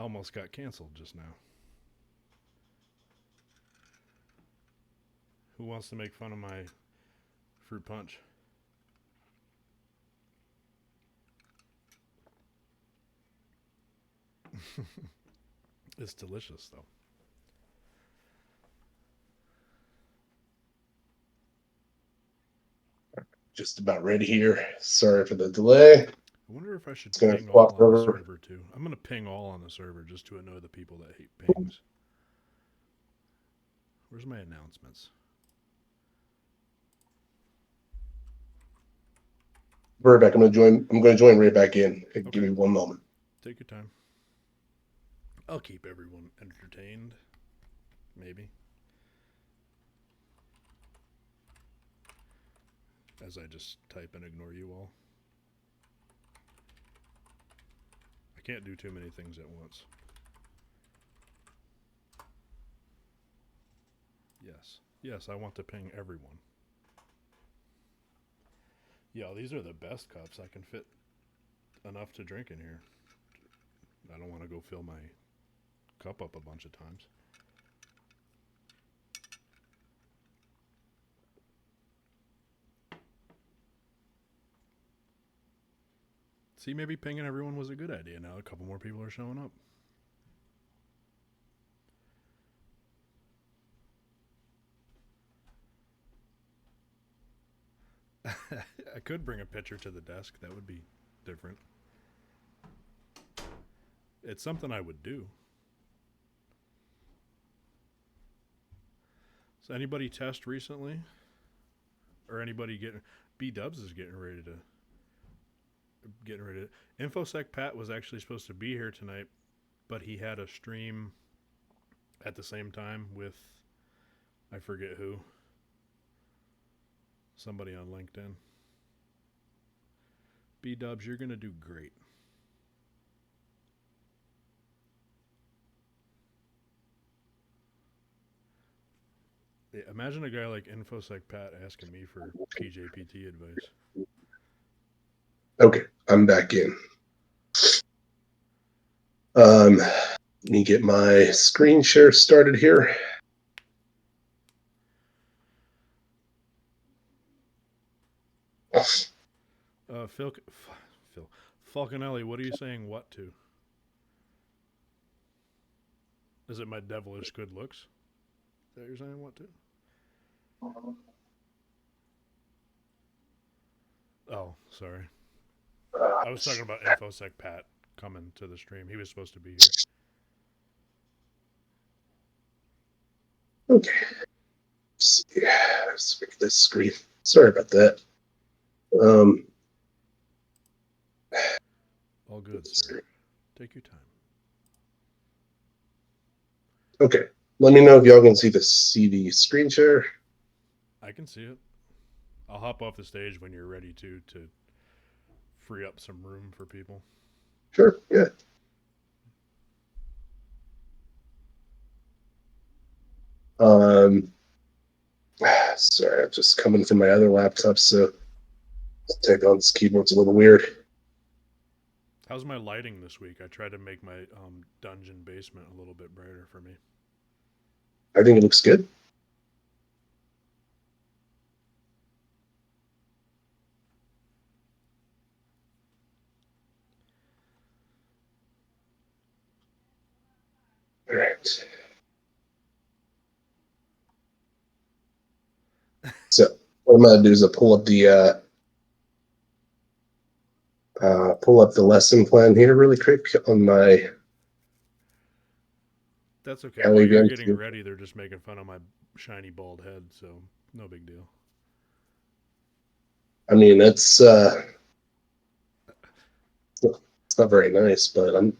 almost got canceled just now. Who wants to make fun of my fruit punch? It's delicious, though. Just about ready here. Sorry for the delay. I wonder if I should It's gonna ping all swap on the over. server, too. I'm going to ping all on the server just to annoy the people that hate pings. Where's my announcements? Verbeck, I'm gonna join. I'm gonna join right back in. Give Okay. me one moment. Take your time. I'll keep everyone entertained. Maybe. As I just type and ignore you all. I can't do too many things at once. Yes. Yes, I want to ping everyone. Yeah, these are the best cups. I can fit enough to drink in here. I don't want to go fill my cup up a bunch of times. See, maybe pinging everyone was a good idea. Now a couple more people are showing up. I could bring a picture to the desk. That would be different. It's something I would do. So anybody test recently? Or anybody getting... B-Dubs is getting ready to... InfoSec Pat was actually supposed to be here tonight, but he had a stream at the same time with... I forget who. Somebody on LinkedIn. B-Dubs, you're going to do great. Yeah, imagine a guy like InfoSec Pat asking me for PJPT advice. Okay, I'm back in. Let me get my screen share started here. Phil Falconelli, what are you saying what to? Is it my devilish good looks? Is that what you're saying what to? Oh, sorry. I was talking about InfoSec Pat coming to the stream. He was supposed to be here. Okay. Let's make this screen. Sorry about that. All good, sir. Take your time. Okay. Let me know if y'all can see the screen share. I can see it. I'll hop off the stage when you're ready to free up some room for people. Sure. Yeah. Sorry, I'm just coming from my other laptop, so take on this keyboard's a little weird. How's my lighting this week? I tried to make my dungeon basement a little bit brighter for me. I think it looks good. All right. So what I'm gonna do is pull up the lesson plan here really quick on my. That's okay. While you're getting ready, they're just making fun of my shiny bald head, so no big deal. I mean, it's not very nice, but I'm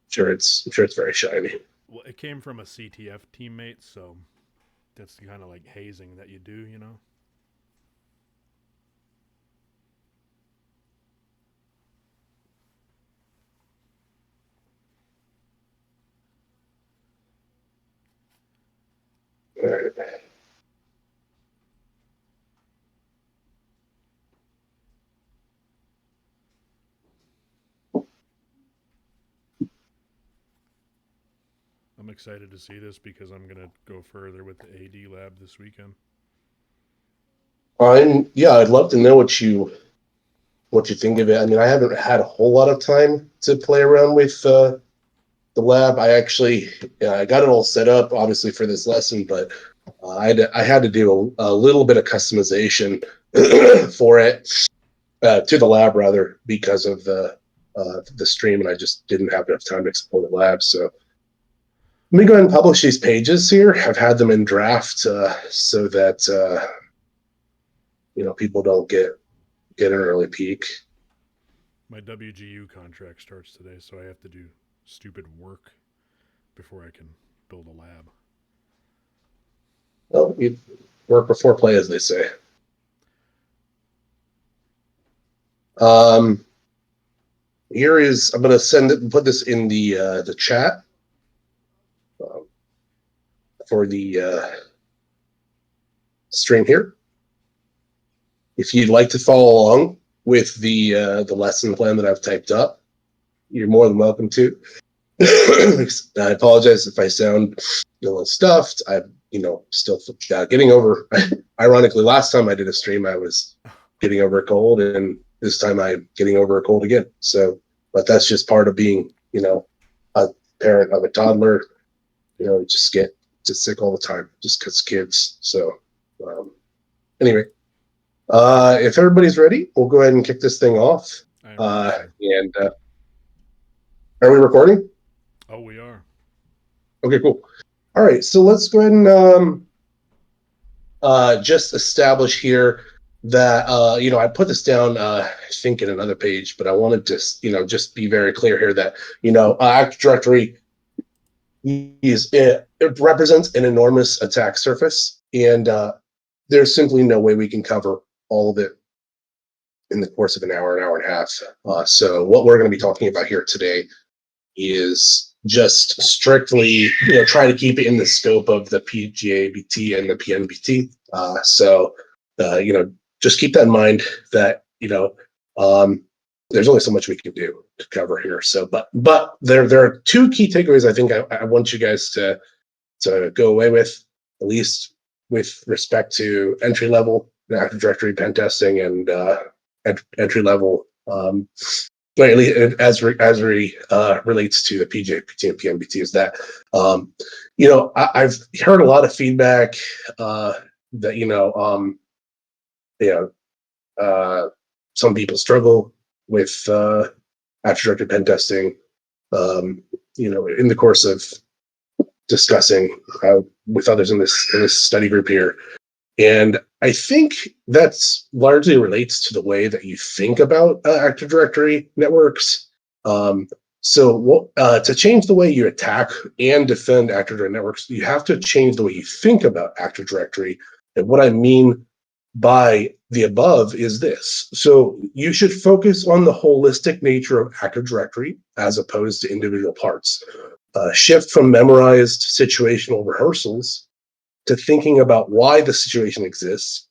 sure it's very shiny. Well, it came from a CTF teammate, so that's the kind of like hazing that you do, you know? All right. excited to see this because I'm gonna go further with the AD lab this weekend. I'd love to know what you think of it. I mean, I haven't had a whole lot of time to play around with the lab. I actually I got it all set up, obviously, for this lesson, but I had to do a little bit of customization for it to the lab rather because of the stream, and I just didn't have enough time to explore the lab. So let me go ahead and publish these pages here. I've had them in draft so that people don't get an early peek. My WGU contract starts today, so I have to do stupid work before I can build a lab. Well, you work before play, as they say. Here is, I'm going to send it and put this in the chat for the stream here. If you'd like to follow along with the lesson plan that I've typed up, you're more than welcome to. I apologize if I sound a little stuffed. I'm still getting over. Ironically, last time I did a stream, I was getting over a cold, and this time I'm getting over a cold again. So, but that's just part of being, a parent of a toddler. Just get sick all the time, just because kids. So, anyway, if everybody's ready, we'll go ahead and kick this thing off. And are we recording? Oh, we are. Okay, cool. All right, so let's go ahead and just establish here that I put this down I think in another page, but I wanted to just be very clear here that Active Directory it represents an enormous attack surface, and there's simply no way we can cover all of it in the course of an hour and a half. So what we're going to be talking about here today is just strictly, try to keep it in the scope of the PJPT and the PNPT. Just keep that in mind that, there's only so much we can do to cover here. So, but there are two key takeaways I think I want you guys to go away with, at least with respect to entry level Active Directory pen testing and entry level as relates to the PJPT and PNPT, is that I've heard a lot of feedback that some people struggle with Active Directory pen testing. In the course of discussing with others in this study group here. And I think that's largely relates to the way that you think about Active Directory networks. To change the way you attack and defend Active Directory networks, you have to change the way you think about Active Directory. And what I mean by the above is this. So you should focus on the holistic nature of Active Directory as opposed to individual parts. Shift from memorized situational rehearsals to thinking about why the situation exists.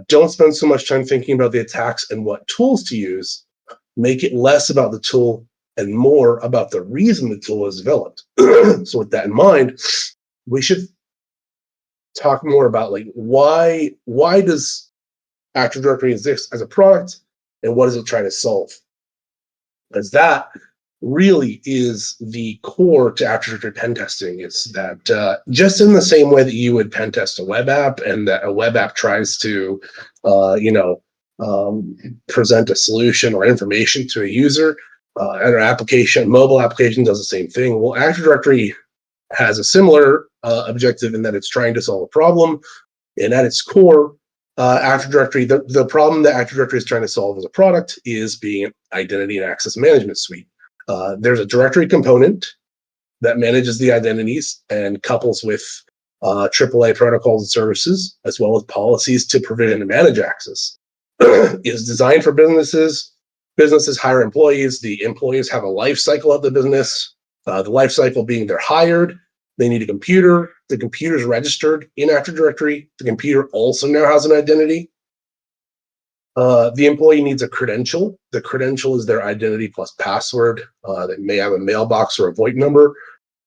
Don't spend so much time thinking about the attacks and what tools to use. Make it less about the tool and more about the reason the tool is developed. So with that in mind, we should talk more about why does Active Directory exist as a product, and what does it try to solve? Because that really is the core to Active Directory pen testing. It's that just in the same way that you would pen test a web app, and that a web app tries to, present a solution or information to a user, and an mobile application does the same thing. Well, Active Directory has a similar objective in that it's trying to solve a problem, and at its core, Active Directory, the problem that Active Directory is trying to solve as a product is being an identity and access management suite. There's a directory component that manages the identities and couples with AAA protocols and services, as well as policies to provision and manage access. Is designed for businesses. Businesses hire employees. The employees have a life cycle of the business. The life cycle being they're hired, they need a computer. The computer is registered in Active Directory. The computer also now has an identity. The employee needs a credential. The credential is their identity plus password. They may have a mailbox or a VoIP number.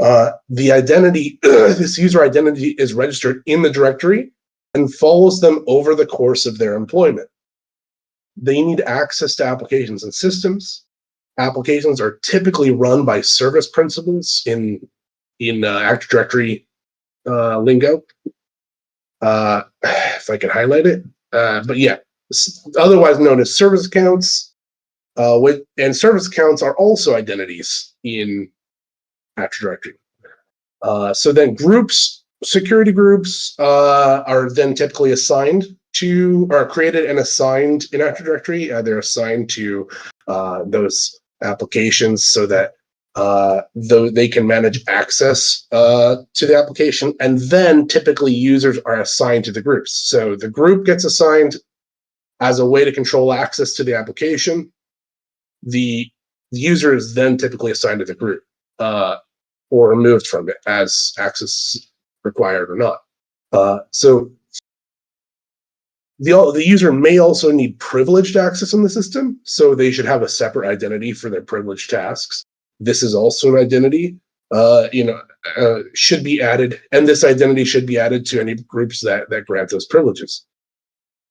The identity, this user identity is registered in the directory and follows them over the course of their employment. They need access to applications and systems. Applications are typically run by service principals in Active Directory lingo. If I can highlight it, but yeah, otherwise known as service accounts. And service accounts are also identities in Active Directory. So then groups, security groups are then typically assigned to, are created and assigned in Active Directory. They're assigned to those applications so that though they can manage access to the application, and then typically users are assigned to the groups. So the group gets assigned as a way to control access to the application. The user is then typically assigned to the group or removed from it as access required or not. So the user may also need privileged access in the system, so they should have a separate identity for their privileged tasks. This is also an identity, should be added, and this identity should be added to any groups that grant those privileges.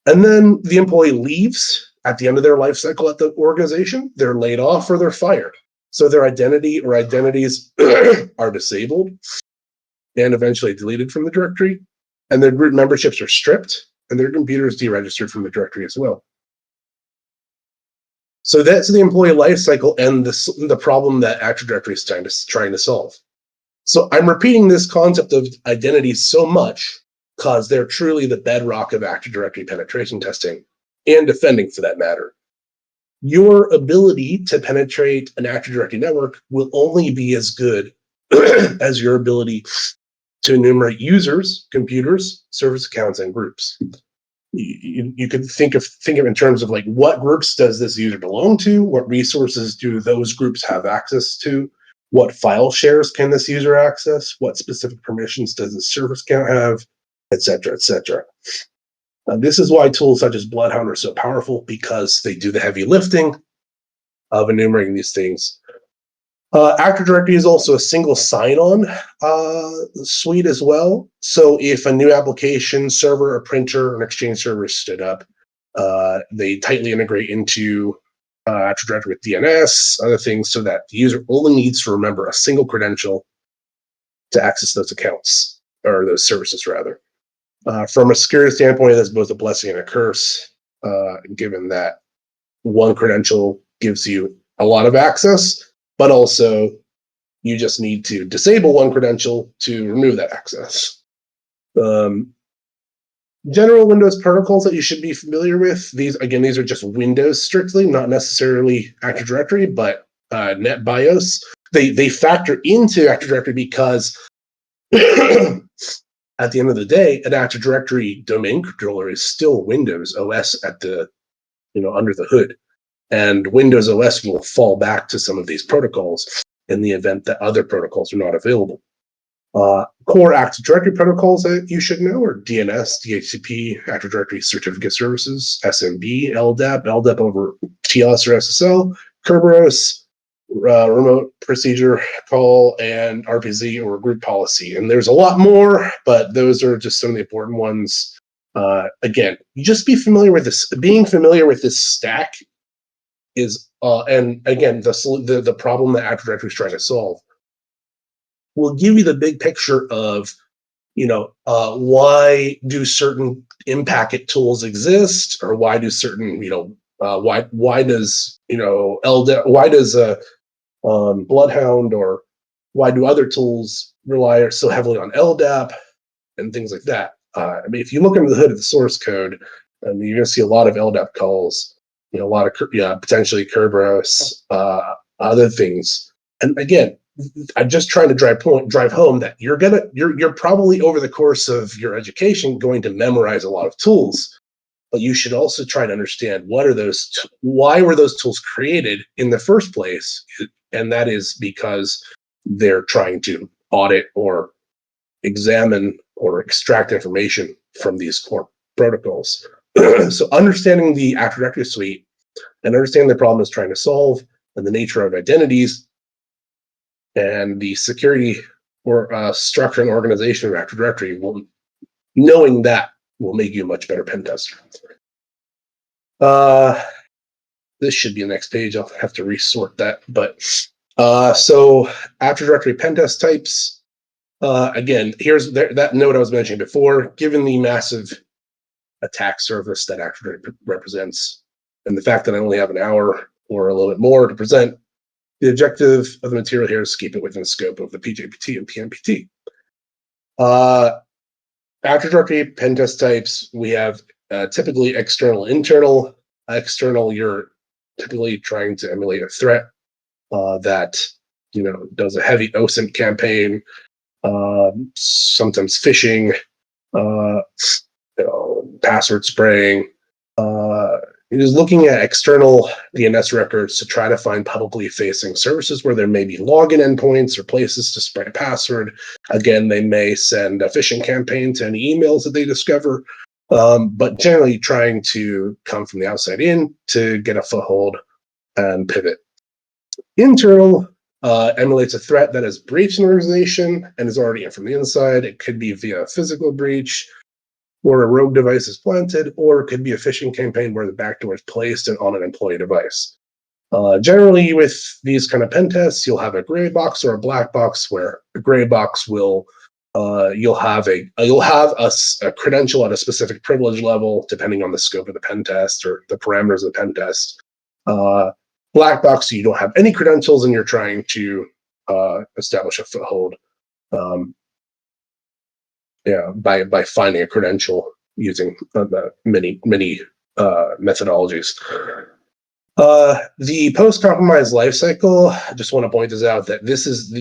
And then the employee leaves at the end of their life cycle at the organization. They're laid off or they're fired. So their identity or identities are disabled and eventually deleted from the directory, and their group memberships are stripped, and their computer is deregistered from the directory as well. So that's the employee life cycle and the problem that Active Directory is trying to solve. So I'm repeating this concept of identities so much because they're truly the bedrock of Active Directory penetration testing and defending, for that matter. Your ability to penetrate an Active Directory network will only be as good as your ability to enumerate users, computers, service accounts, and groups. You could think of in terms of like, what groups does this user belong to? What resources do those groups have access to? What file shares can this user access? What specific permissions does the service account have? Et cetera, et cetera. This is why tools such as Bloodhound are so powerful, because they do the heavy lifting of enumerating these things. Active Directory is also a single sign-on suite as well. So if a new application, server, or printer, or an Exchange server is stood up, they tightly integrate into Active Directory with DNS, other things, so that the user only needs to remember a single credential to access those accounts, or those services rather. From a security standpoint, that's both a blessing and a curse, given that one credential gives you a lot of access, but also you just need to disable one credential to remove that access. General Windows protocols that you should be familiar with. These are just Windows strictly, not necessarily Active Directory, but NetBIOS. They factor into Active Directory because at the end of the day, an Active Directory domain controller is still Windows OS at the, under the hood. And Windows OS will fall back to some of these protocols in the event that other protocols are not available. Core Active Directory protocols that you should know are DNS, DHCP, Active Directory Certificate Services, SMB, LDAP over TLS or SSL, Kerberos, Remote Procedure Call, and RPZ or Group Policy. And there's a lot more, but those are just some of the important ones. Again, just be familiar with this. Being familiar with this stack is, and again, the problem that Active Directory is trying to solve will give you the big picture of, why do certain in-packet tools exist, or why do certain, why does, LDAP, why does Bloodhound, or why do other tools rely so heavily on LDAP and things like that. If you look under the hood of the source code, you're going to see a lot of LDAP calls, a lot of potentially Kerberos, other things. And again, I'm just trying to drive home that you're probably over the course of your education going to memorize a lot of tools, but you should also try to understand why were those tools created in the first place, and that is because they're trying to audit or examine or extract information from these core protocols. So understanding the Active Directory suite and understanding the problem it's trying to solve and the nature of identities and the security structure and organization of Active Directory, knowing that will make you a much better pen tester. This should be the next page. I'll have to resort that. But so Active Directory pen test types. Again, here's that note I was mentioning before. Given the massive attack surface that Active Directory represents, and the fact that I only have an hour or a little bit more to present, the objective of the material here is to keep it within the scope of the PJPT and PMPT. Active Directory pen test types, we have typically external, internal. External, you're typically trying to emulate a threat that does a heavy OSINT campaign, sometimes phishing, password spraying. It is looking at external DNS records to try to find publicly facing services where there may be login endpoints or places to spray a password. Again, they may send a phishing campaign to any emails that they discover, but generally trying to come from the outside in to get a foothold and pivot. Internal emulates a threat that has breached an organization and is already in from the inside. It could be via a physical breach, where a rogue device is planted, or it could be a phishing campaign where the backdoor is placed on an employee device. Generally, with these kind of pen tests, you'll have a gray box or a black box. Where a gray box will you'll have a credential at a specific privilege level, depending on the scope of the pen test or the parameters of the pen test. Black box, so you don't have any credentials and you're trying to establish a foothold. By finding a credential using many methodologies. The post-compromise lifecycle, I just want to point this out, that this is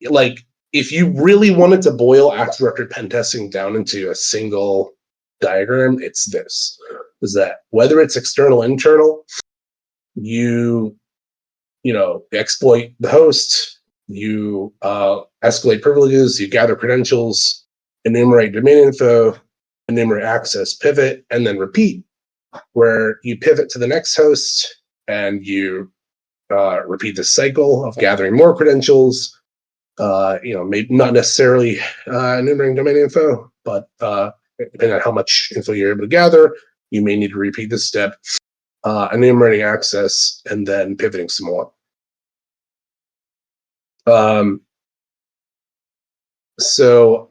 like, if you really wanted to boil Active Directory pen testing down into a single diagram, it's this, is that whether it's external, internal, you exploit the host, you escalate privileges, you gather credentials, enumerate domain info, enumerate access, pivot, and then repeat, where you pivot to the next host and you repeat the cycle of gathering more credentials, maybe not necessarily enumerating domain info, but depending on how much info you're able to gather, you may need to repeat this step, enumerating access, and then pivoting some more. So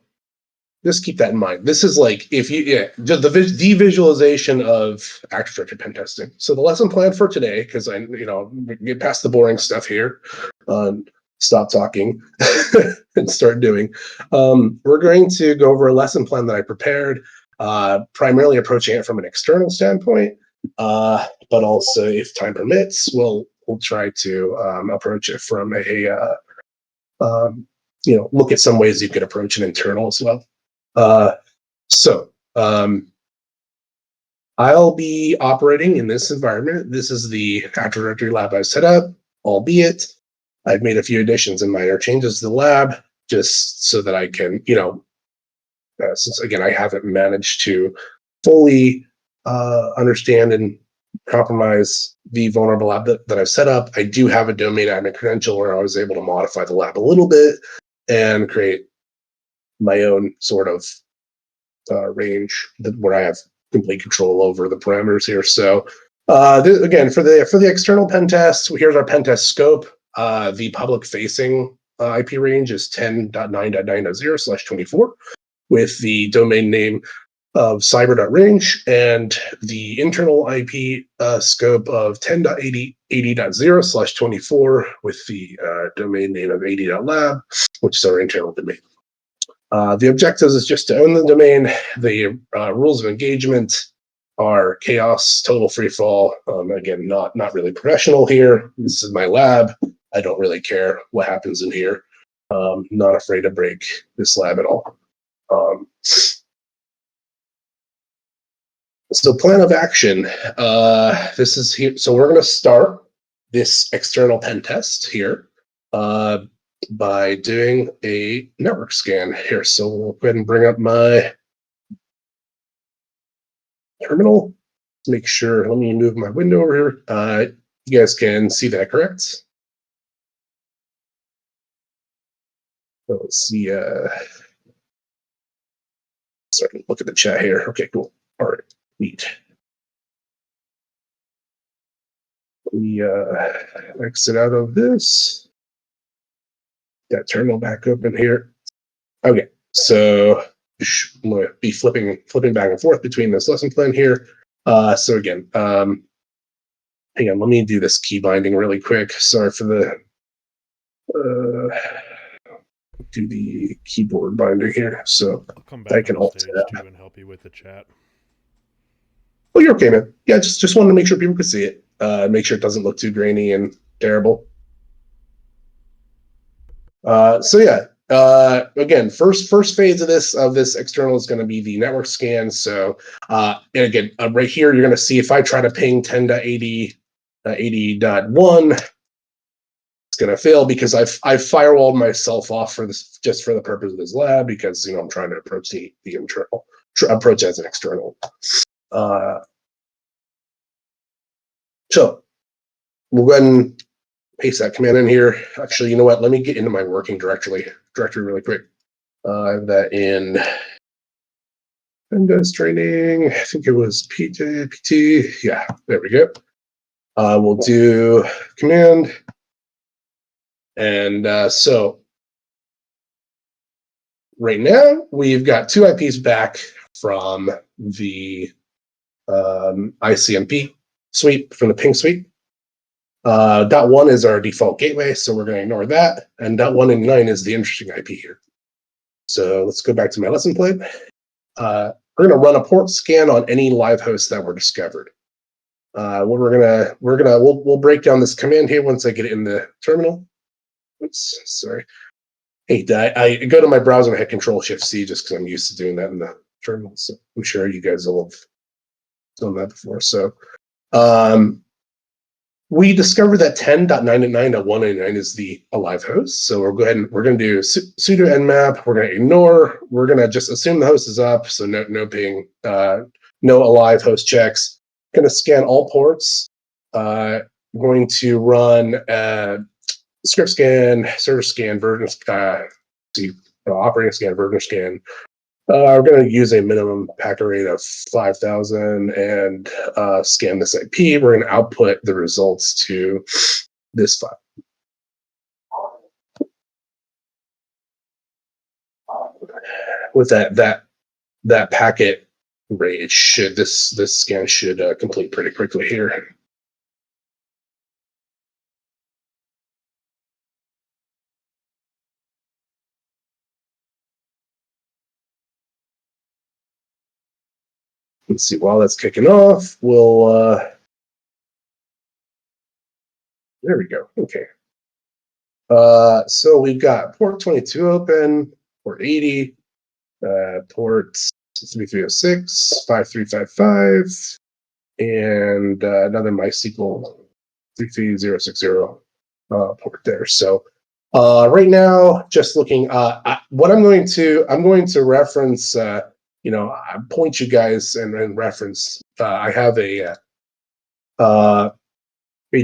just keep that in mind. This is like, just the visualization of Active Directory pen testing. So the lesson plan for today, because I get past the boring stuff here, stop talking and start doing. We're going to go over a lesson plan that I prepared, primarily approaching it from an external standpoint, but also, if time permits, we'll try to approach it from look at some ways you could approach an internal as well. I'll be operating in this environment. This is the Active Directory lab I've set up, albeit I've made a few additions and minor changes to the lab just so that I can, since again, I haven't managed to fully understand and compromise the vulnerable lab that I've set up. I do have a domain admin credential where I was able to modify the lab a little bit and create my own sort of range where I have complete control over the parameters here. So again, for the external pen test, here's our pen test scope. The public facing IP range is 10.9.9.0/24 with the domain name of cyber.range, and the internal IP scope of 10.80.0/24 with the domain name of 80.lab, which is our internal domain. The objectives is just to own the domain. The rules of engagement are chaos, total free fall. Again, not really professional here. This is my lab. I don't really care what happens in here. Not afraid to break this lab at all. So plan of action. This is here. So we're going to start this external pen test here by doing a network scan here. So we'll go ahead and bring up my terminal. Make sure, let me move my window over here. You guys can see that, correct? let's see. Sorry, look at the chat here. Okay, cool. All right, neat. We exit out of this. That terminal back open here. Okay, so I'm going to be flipping back and forth between this lesson plan here. So again, hang on, let me do this key binding really quick. Sorry for the do the keyboard binder here. So I'll come I back can on the alt stage too and help you with the chat. Oh, you're okay, man. Yeah, just wanted to make sure people could see it. Make sure it doesn't look too grainy and terrible. So yeah, again, first phase of this external is going to be the network scan. So and again, right here, you're going to see if I try to ping 10.80.1, it's going to fail because I've firewalled myself off for this just for the purpose of this lab because I'm trying to approach the internal approach as an external. So we'll go ahead and paste that command in here. Actually, you know what? Let me get into my working directory really quick. I have that in Windows training. I think it was PJPT. Yeah, there we go. We'll do command. And so right now we've got 2 IPs back from the ICMP suite, from the ping suite. .1 is our default gateway, so we're going to ignore that. And .189 is the interesting IP here. So let's go back to my lesson plan. We're going to run a port scan on any live host that were discovered. We'll break down this command here once I get it in the terminal. Oops, sorry. Hey, I go to my browser and hit Control-Shift-C just because I'm used to doing that in the terminal. So I'm sure you guys will have done that before. So we discovered that 10.9.9.199 is the alive host. So we're going to do sudo nmap. We're going to ignore. We're going to just assume the host is up. So no ping, no alive host checks. Going to scan all ports. Going to run script scan, server scan, version operating scan, version scan. We're going to use a minimum packet rate of 5,000 and scan this IP. We're going to output the results to this file. With that packet rate, this scan should complete pretty quickly here. Let's see, while that's kicking off, we'll, there we go, okay. So we've got port 22 open, port 80, ports 3306, 5355, and another MySQL 33060 port there. So right now, just looking, what I'm going to reference, point you guys and reference. I have a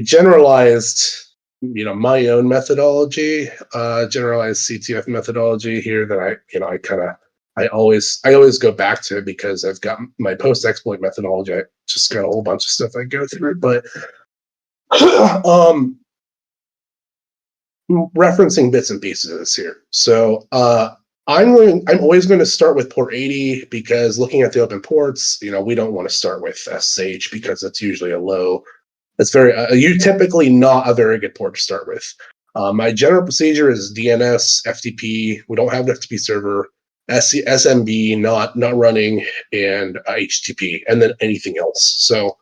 generalized, my own methodology, generalized CTF methodology here that I always go back to because I've got my post exploit methodology. I just got a whole bunch of stuff I go through, but referencing bits and pieces of this here. So I'm always going to start with port 80 because looking at the open ports, we don't want to start with SSH because that's usually a low. It's you typically not a very good port to start with. My general procedure is DNS, FTP. We don't have an FTP server, SMB not running, and HTTP, and then anything else. So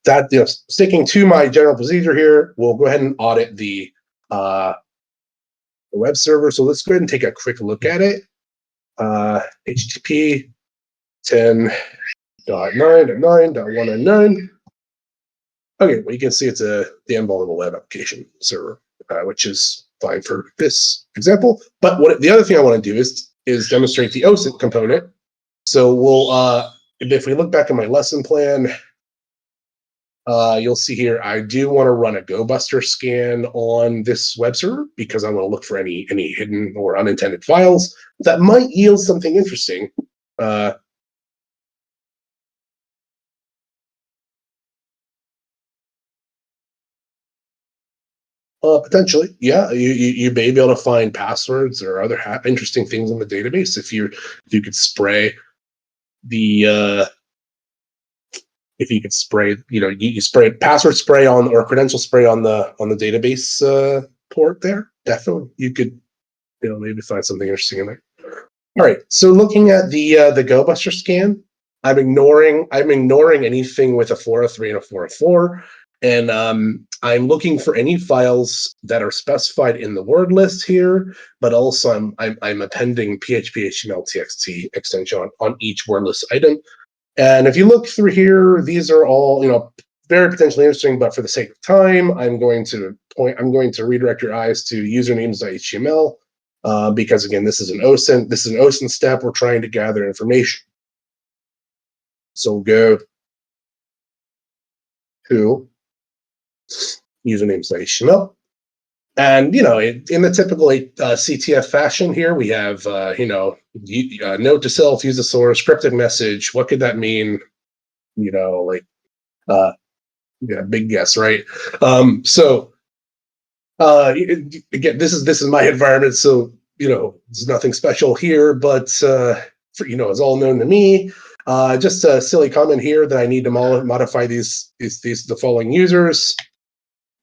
that sticking to my general procedure here, we'll go ahead and audit the web server. So let's go ahead and take a quick look at it. HTTP 10.9.9.109. Okay, well, you can see it's the invulnerable web application server, which is fine for this example. But the other thing I want to do is demonstrate the OSINT component. So we'll, if we look back at my lesson plan, You'll see here, I do want to run a GoBuster scan on this web server because I want to look for any hidden or unintended files that might yield something interesting. Potentially, yeah. You may be able to find passwords or other interesting things in the database if you could spray the if you could spray, you spray password spray on or credential spray on the database port there. Definitely, you could maybe find something interesting in there. All right, so looking at the GoBuster scan, I'm ignoring anything with a 403 and a 404, and I'm looking for any files that are specified in the word list here, but also I'm appending PHP HTML TXT extension on each word list item. And if you look through here, these are all very potentially interesting, but for the sake of time, I'm going to redirect your eyes to usernames.html. Because again, this is an OSINT step. We're trying to gather information. So we'll go to usernames.html. And in the typical CTF fashion here, we have note to self, use a source, scripted message. What could that mean? Yeah, big guess, right? So again, this is my environment, so there's nothing special here, but it's all known to me. Just a silly comment here that I need to modify the following users.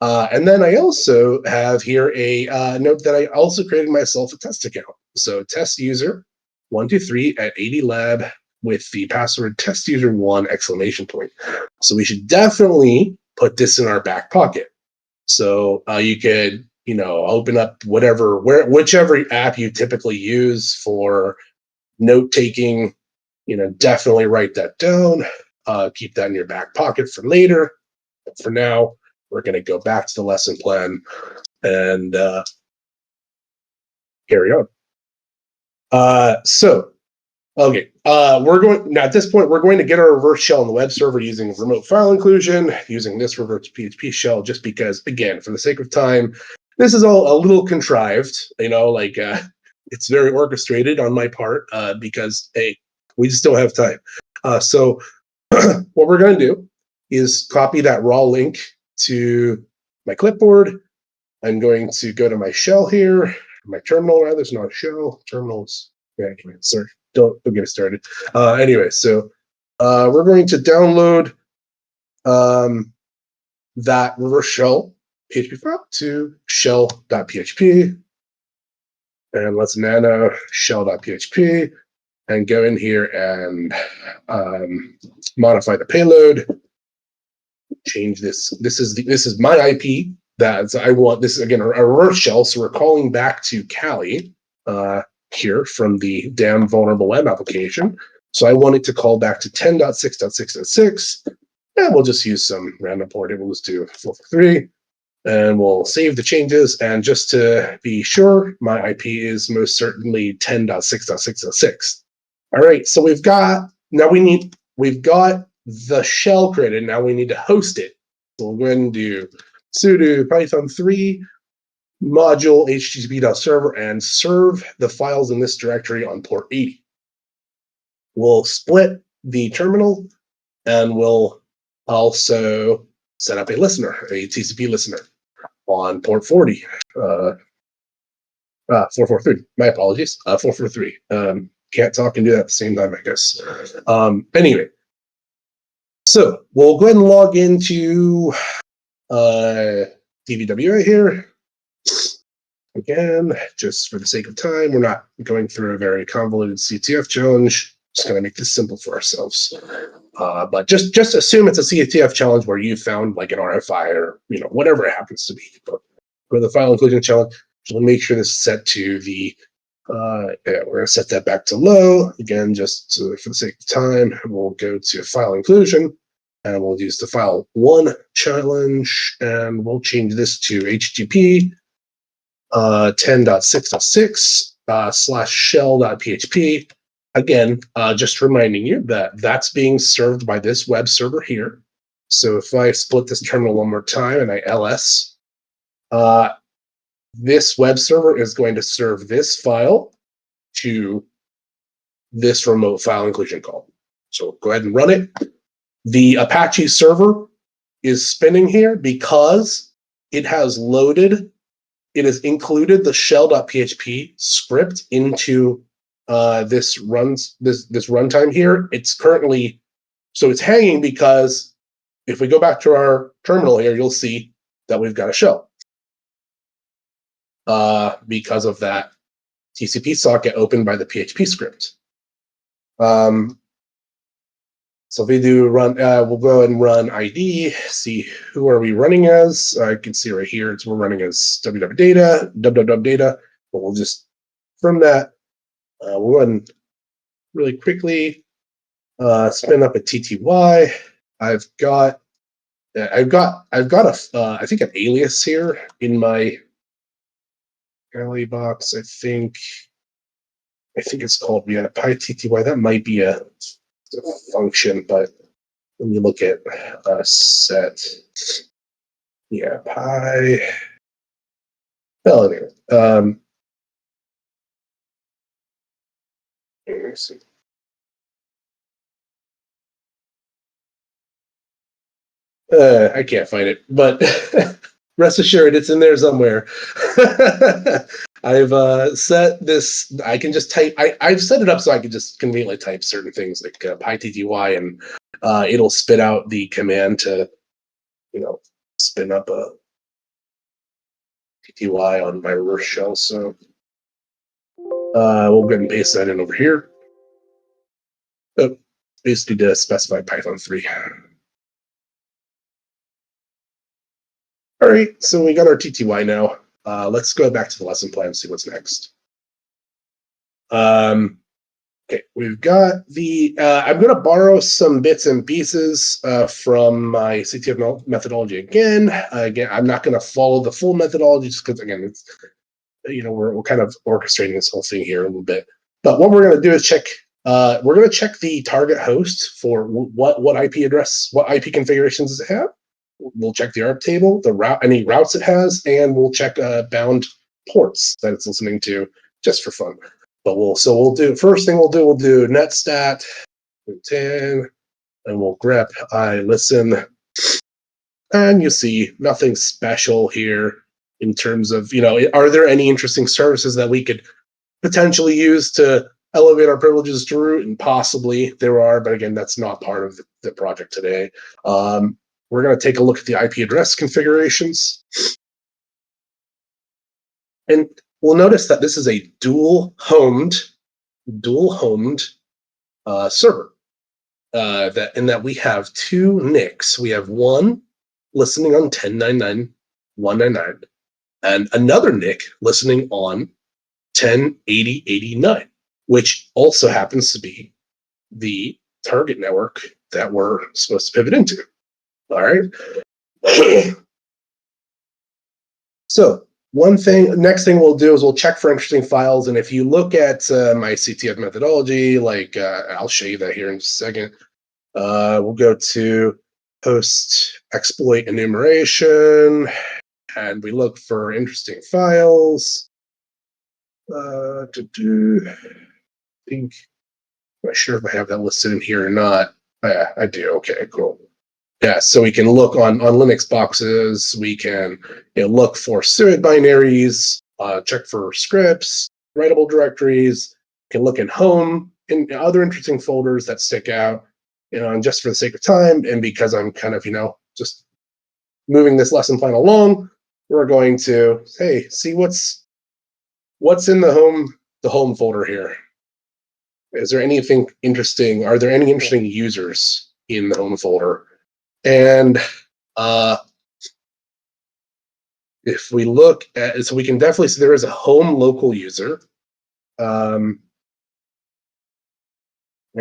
And then I also have here a note that I also created myself a test account. So test user 123 at 80 lab with the password test user 1 exclamation point. So we should definitely put this in our back pocket. So you could open up whichever app you typically use for note taking. Definitely write that down. Keep that in your back pocket for later. But for now, we're going to go back to the lesson plan and carry on. Okay, we're going now. At this point, we're going to get our reverse shell on the web server using remote file inclusion, using this reverse PHP shell, just because, again, for the sake of time, this is all a little contrived. It's very orchestrated on my part because we just don't have time. So what we're going to do is copy that raw link to my clipboard. I'm going to go to my shell here, my terminal rather. It's not a shell. Terminals. Yeah, sorry. Don't get it started. Anyway, so we're going to download that reverse shell PHP file to shell.php, and let's nano shell.php and go in here and modify the payload. Change this. This is my IP that I want. This is again a reverse shell, so we're calling back to Kali. Here from the damn vulnerable web application. So I want it to call back to 10.6.6.6, and we'll just use some random port. We'll just do 443, and we'll save the changes. And just to be sure, my IP is most certainly 10.6.6.6. All right, so we've got the shell created. Now we need to host it. So we'll go ahead and do sudo python 3 module http.server and serve the files in this directory on port 80. We'll split the terminal, and we'll also set up a listener, a TCP listener on port 40. 443. My apologies. 443. Can't talk and do that at the same time, I guess. Anyway, so we'll go ahead and log into DVWA here. Again, just for the sake of time, we're not going through a very convoluted CTF challenge. Just going to make this simple for ourselves. But just assume it's a CTF challenge where you found like an RFI or whatever it happens to be. But for the file inclusion challenge, just make sure this is set to the. We're going to set that back to low. Again, just for the sake of time, we'll go to file inclusion, and we'll use the file 1 challenge, and we'll change this to HTTP 10.6.6 slash shell.php. Again, just reminding you that that's being served by this web server here. So if I split this terminal one more time and I ls, this web server is going to serve this file to this remote file inclusion call. So go ahead and run it. The Apache server is spinning here because it has loaded, it has included the shell.php script into this runtime here. It's currently, so it's hanging because if we go back to our terminal here, you'll see that we've got a shell because of that TCP socket opened by the PHP script. So if we do run, we'll go ahead and run ID, see who are we running as. I can see right here, we're running as www.data, www.data, but we'll just, from that, we'll go ahead and really quickly spin up a TTY. I've got I think an alias here in my alley box. I think it's called PyTTY. That might be a function, but let me look at set. Yeah, Py. Well, anyway, let me see. I can't find it, but rest assured, it's in there somewhere. I've set this. I can just type. I've set it up so I can just conveniently type certain things like PyTTY, and it'll spit out the command to, spin up a TTY on my reverse shell. So we'll go ahead and paste that in over here. Oh, basically to specify Python 3. All right, so we got our TTY now. Let's go back to the lesson plan and see what's next. Okay, we've got the, I'm going to borrow some bits and pieces from my CTF methodology again. Again, I'm not going to follow the full methodology just because, again, it's, we're kind of orchestrating this whole thing here a little bit. But what we're going to do is check, we're going to check the target host for what IP address, what IP configurations does it have. We'll check the ARP table, the route, any routes it has, and we'll check bound ports that it's listening to just for fun. But we'll do, first thing we'll do netstat 10, and we'll grep listen, and you see nothing special here in terms of, are there any interesting services that we could potentially use to elevate our privileges to root? And possibly there are, but again, that's not part of the project today. We're going to take a look at the IP address configurations. And we'll notice that this is a dual-homed server. That we have two NICs. We have one listening on 10.99.199 and another NIC listening on 10.80.89, which also happens to be the target network that we're supposed to pivot into. All right. So next thing we'll do is we'll check for interesting files. And if you look at my CTF methodology, like I'll show you that here in a second. We'll go to host exploit enumeration, and we look for interesting files. I think, I'm not sure if I have that listed in here or not. Yeah, I do. Okay, cool. Yeah, so we can look on Linux boxes. We can look for SUID binaries, check for scripts, writable directories. Can look in home and other interesting folders that stick out. And just for the sake of time, and because I'm kind of just moving this lesson plan along, we're going to see what's in the home folder here. Is there anything interesting? Are there any interesting users in the home folder? And if we look at, so we can definitely see there is a home local user. I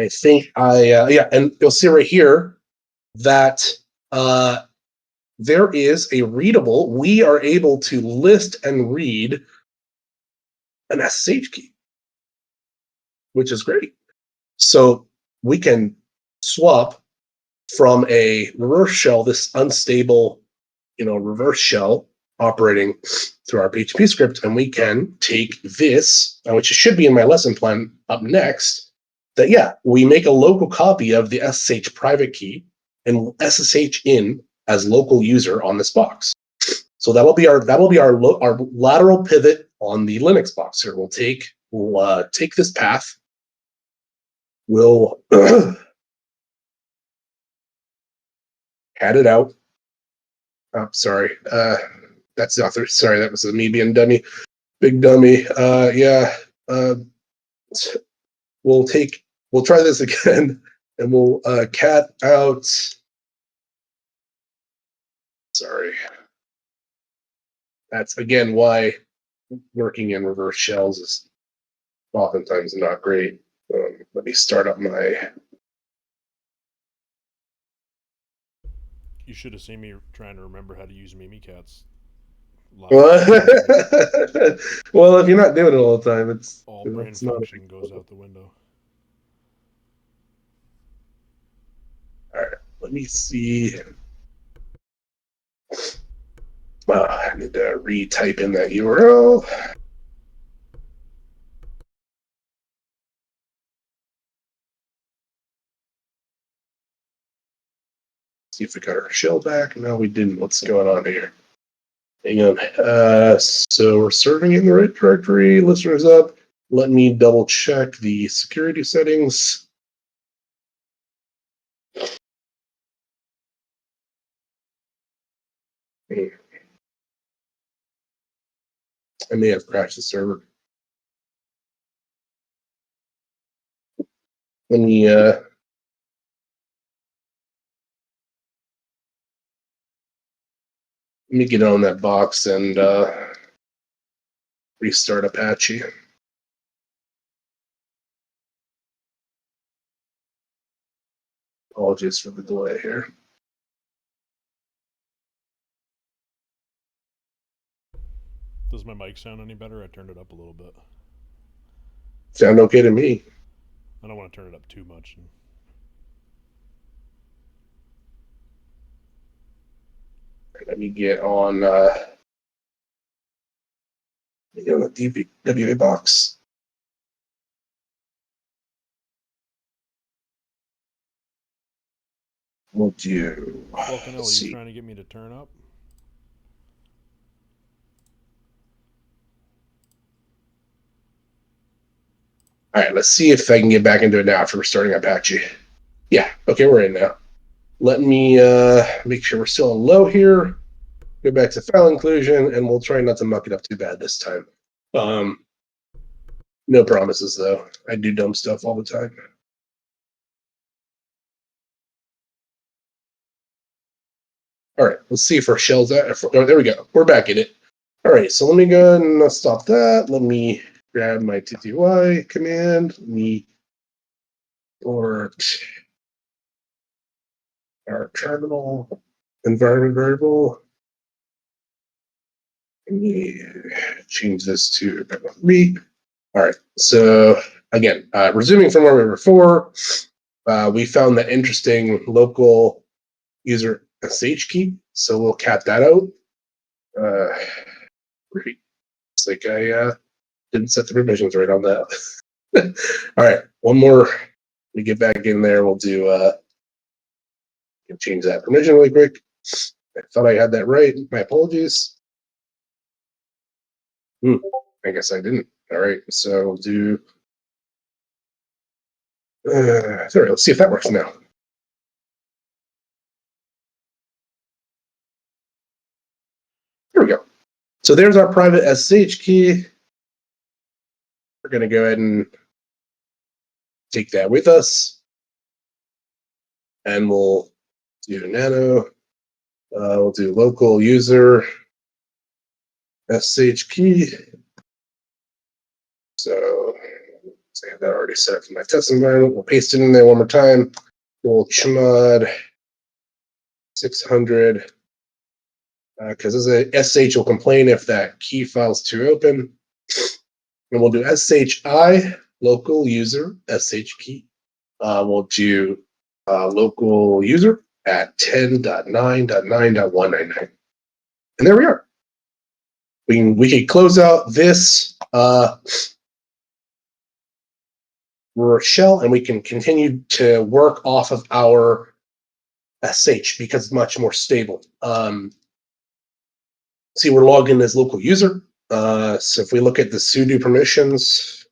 think and you'll see right here that there is a readable. We are able to list and read an SSH key, which is great. So we can swap from a reverse shell, this unstable, reverse shell operating through our PHP script, and we can take this, which should be in my lesson plan up next, that we make a local copy of the SSH private key and SSH in as local user on this box. So that'll be our lateral pivot on the Linux box here. We'll take this path. We'll add it out. Oh, sorry. That's not there. Sorry, that was me being dummy. Big dummy. We'll try this again, and we'll cat out. Sorry. That's again why working in reverse shells is oftentimes not great. Let me start up my. You should have seen me trying to remember how to use Mimikatz. Well, if you're not doing it all the time, all brain function goes out the window. All right, let me see. I need to retype in that URL. See if we got our shell back. No, we didn't. What's going on here? Hang on. So we're serving in the right directory. Listeners up. Let me double check the security settings. I may have crashed the server. Let me get on that box and restart Apache. Apologies for the delay here. Does my mic sound any better? I turned it up a little bit. Sound okay to me. I don't want to turn it up too much. Let me get on the WA box. We'll do. Well, Canelo, you trying to get me to turn up? All right, let's see if I can get back into it now after we're starting Apache. Yeah, okay, we're in now. Let me make sure we're still on low here. Go back to file inclusion, and we'll try not to muck it up too bad this time. No promises, though. I do dumb stuff all the time. All right, let's see if our shell's out. Oh, there we go. We're back in it. All right, so let me go ahead and stop that. Let me grab my TTY command. Let me port our terminal environment variable. Let me change this to me. All right, so again, resuming from where we were before, we found the interesting local user SSH key, so we'll cat that out. Great. It's like I didn't set the provisions right on that. All right, one more. We get back in there. We'll do. Change that permission really quick. I thought I had that right. My apologies. I guess I didn't. All right, so we'll do. Sorry, let's see if that works now. Here we go. So there's our private SSH key. We're going to go ahead and take that with us. And we'll do nano. We'll do local user SSH key. So I have that already set up for my test environment. We'll paste it in there one more time. We'll chmod 600 because as a SSH will complain if that key file's too open. And we'll do SSHI local user SSH key. We'll do local user at 10.9.9.199. And there we are. We can close out this shell, and we can continue to work off of our SH because it's much more stable. See, we're logged in as local user. So if we look at the sudo permissions,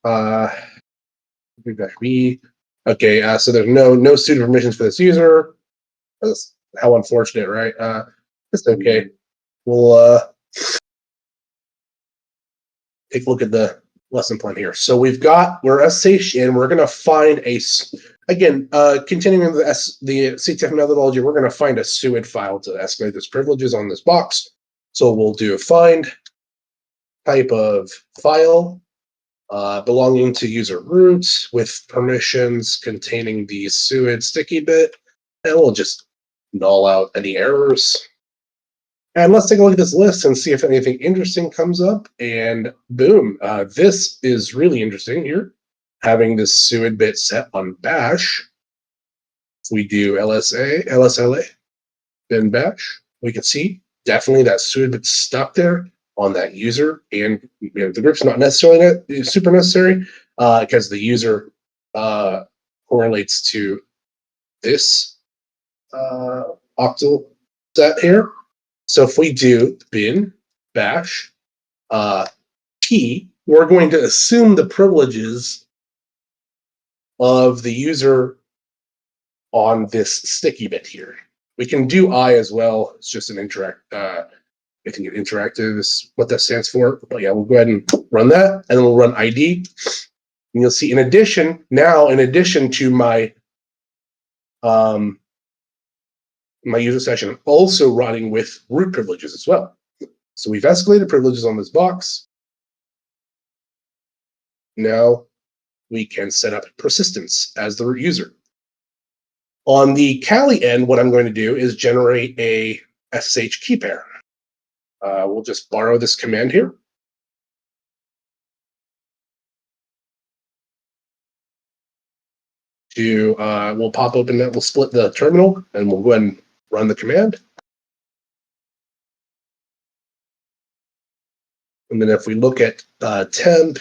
okay, so there's no sudo permissions for this user. That's how unfortunate, right? It's okay. We'll take a look at the lesson plan here. So we're SH in, we're going to find again, continuing the CTF methodology, we're going to find a SUID file to escalate those privileges on this box. So we'll do a find type of file belonging to user root with permissions containing the SUID sticky bit, and we'll just null out any errors. And let's take a look at this list and see if anything interesting comes up. And boom, this is really interesting here. Having this SUID bit set on bash. If we do LSLA, then bash, we can see definitely that SUID bit stuck there on that user. And the group's not necessarily super necessary because the user correlates to this octal set here. So if we do bin bash p, we're going to assume the privileges of the user on this sticky bit here. We can do I as well. It's just an I think interactive is what that stands for. But yeah, we'll go ahead and run that, and then we'll run ID. And you'll see in addition to my my user session, I'm also running with root privileges as well. So we've escalated privileges on this box. Now we can set up persistence as the root user. On the Kali end, what I'm going to do is generate a SSH key pair. We'll just borrow this command here. We'll pop open that, we'll split the terminal, and we'll go ahead and run the command. And then if we look at temp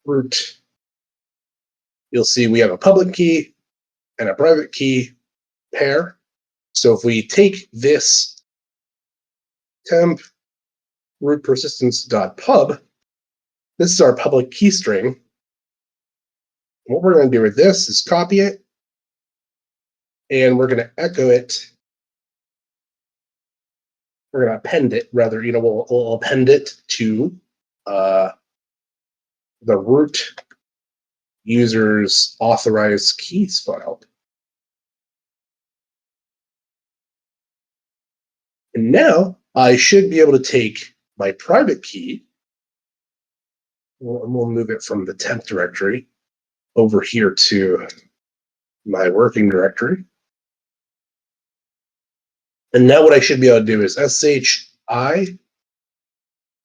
root, you'll see we have a public key and a private key pair. So if we take this temp root persistence.pub, this is our public key string. What we're going to do with this is copy it, and we're going to echo it. We're going to append it, rather, we'll append it to the root user's authorized keys file. And now I should be able to take my private key, we'll move it from the temp directory over here to my working directory. And now what I should be able to do is SHI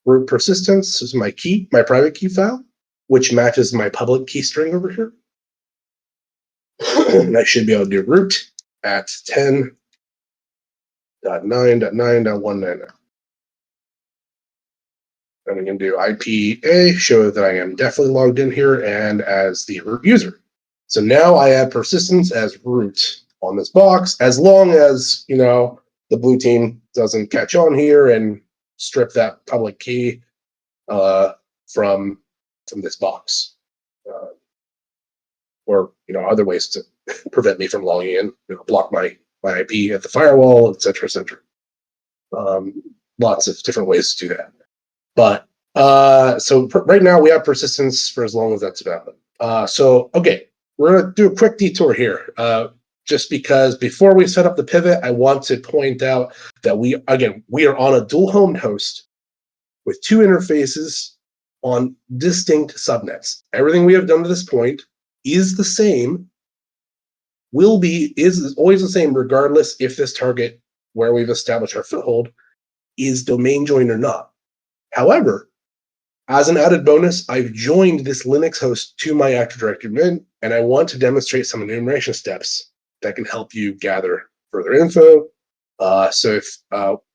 root persistence is my key, my private key file, which matches my public key string over here. And I should be able to do root at 10.9.9.199. And we can do IPA, show that I am definitely logged in here and as the root user. So now I have persistence as root on this box, as long as, the blue team doesn't catch on here and strip that public key from this box. Or, other ways to prevent me from logging in, block my IP at the firewall, et cetera, et cetera. Lots of different ways to do that. But so right now we have persistence for as long as that's valid. So, okay, we're going to do a quick detour here. Just because before we set up the pivot, I want to point out that we are on a dual home host with two interfaces on distinct subnets. Everything we have done to this point is the same, is always the same, regardless if this target where we've established our foothold is domain joined or not. However, As an added bonus, I've joined this Linux host to my Active Directory admin, and I want to demonstrate some enumeration steps that can help you gather further info. So if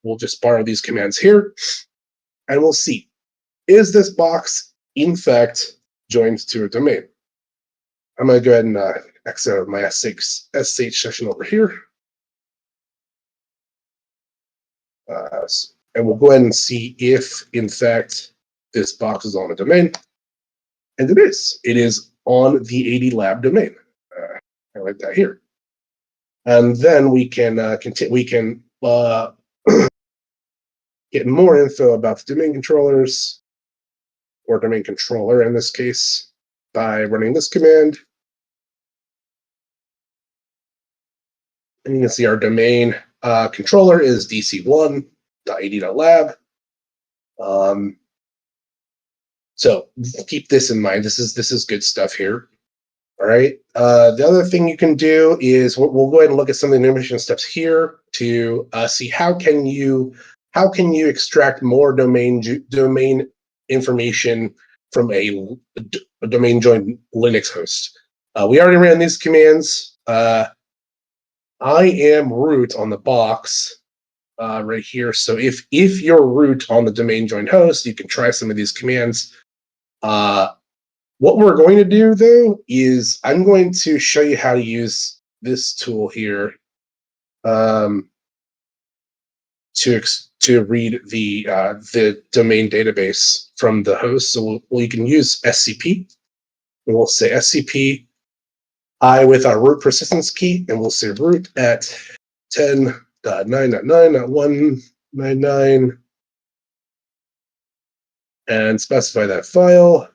we'll just borrow these commands here, and we'll see, is this box in fact joined to a domain? I'm going to go ahead and exit out of my SH session over here. And we'll go ahead and see if, in fact, this box is on a domain. And it is. It is on the AD Lab domain. Highlight that here. And then we can get more info about the domain controllers, or domain controller in this case, by running this command. And you can see our domain controller is dc1.ad.lab. So keep this in mind. This is good stuff here. All right. The other thing you can do is we'll go ahead and look at some of the enumeration steps here to see how can you extract more domain information from a domain joined Linux host. We already ran these commands. I am root on the box right here. So if you're root on the domain joined host, you can try some of these commands. What we're going to do, though, is I'm going to show you how to use this tool here to read the domain database from the host. So you can use SCP, and we'll say SCP I with our root persistence key, and we'll say root at 10.9.9.199 and specify that file.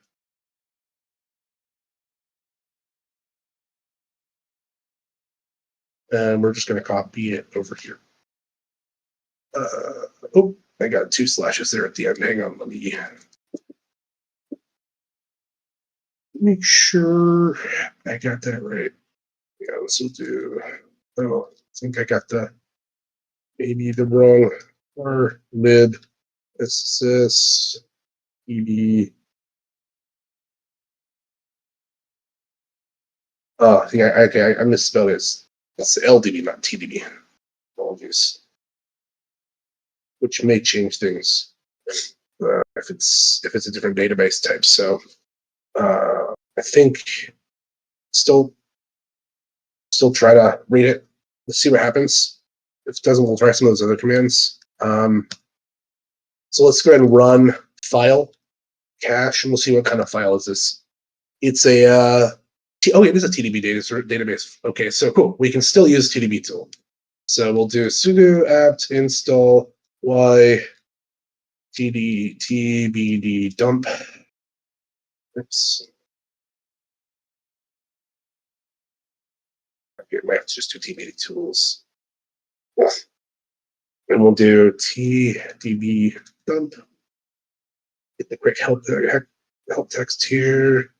And we're just going to copy it over here. Oh, I got 2 slashes there at the end. Hang on, let me make sure I got that right. Yeah, this will do. Oh, I think I got maybe the wrong or lib ss ed. Oh, I think I misspelled it. It's LDB, not TDB. Apologies. Which may change things if it's a different database type. So I think still try to read it. Let's see what happens. If it doesn't, we'll try some of those other commands. So let's go ahead and run file cache, and we'll see what kind of file is this. It's a it is a TDB database. Okay, so cool. We can still use TDB tool. So we'll do sudo apt install y tbd dump. Oops. Okay, might have to just do tbd tools. And we'll do tdb dump. Get the quick help text here.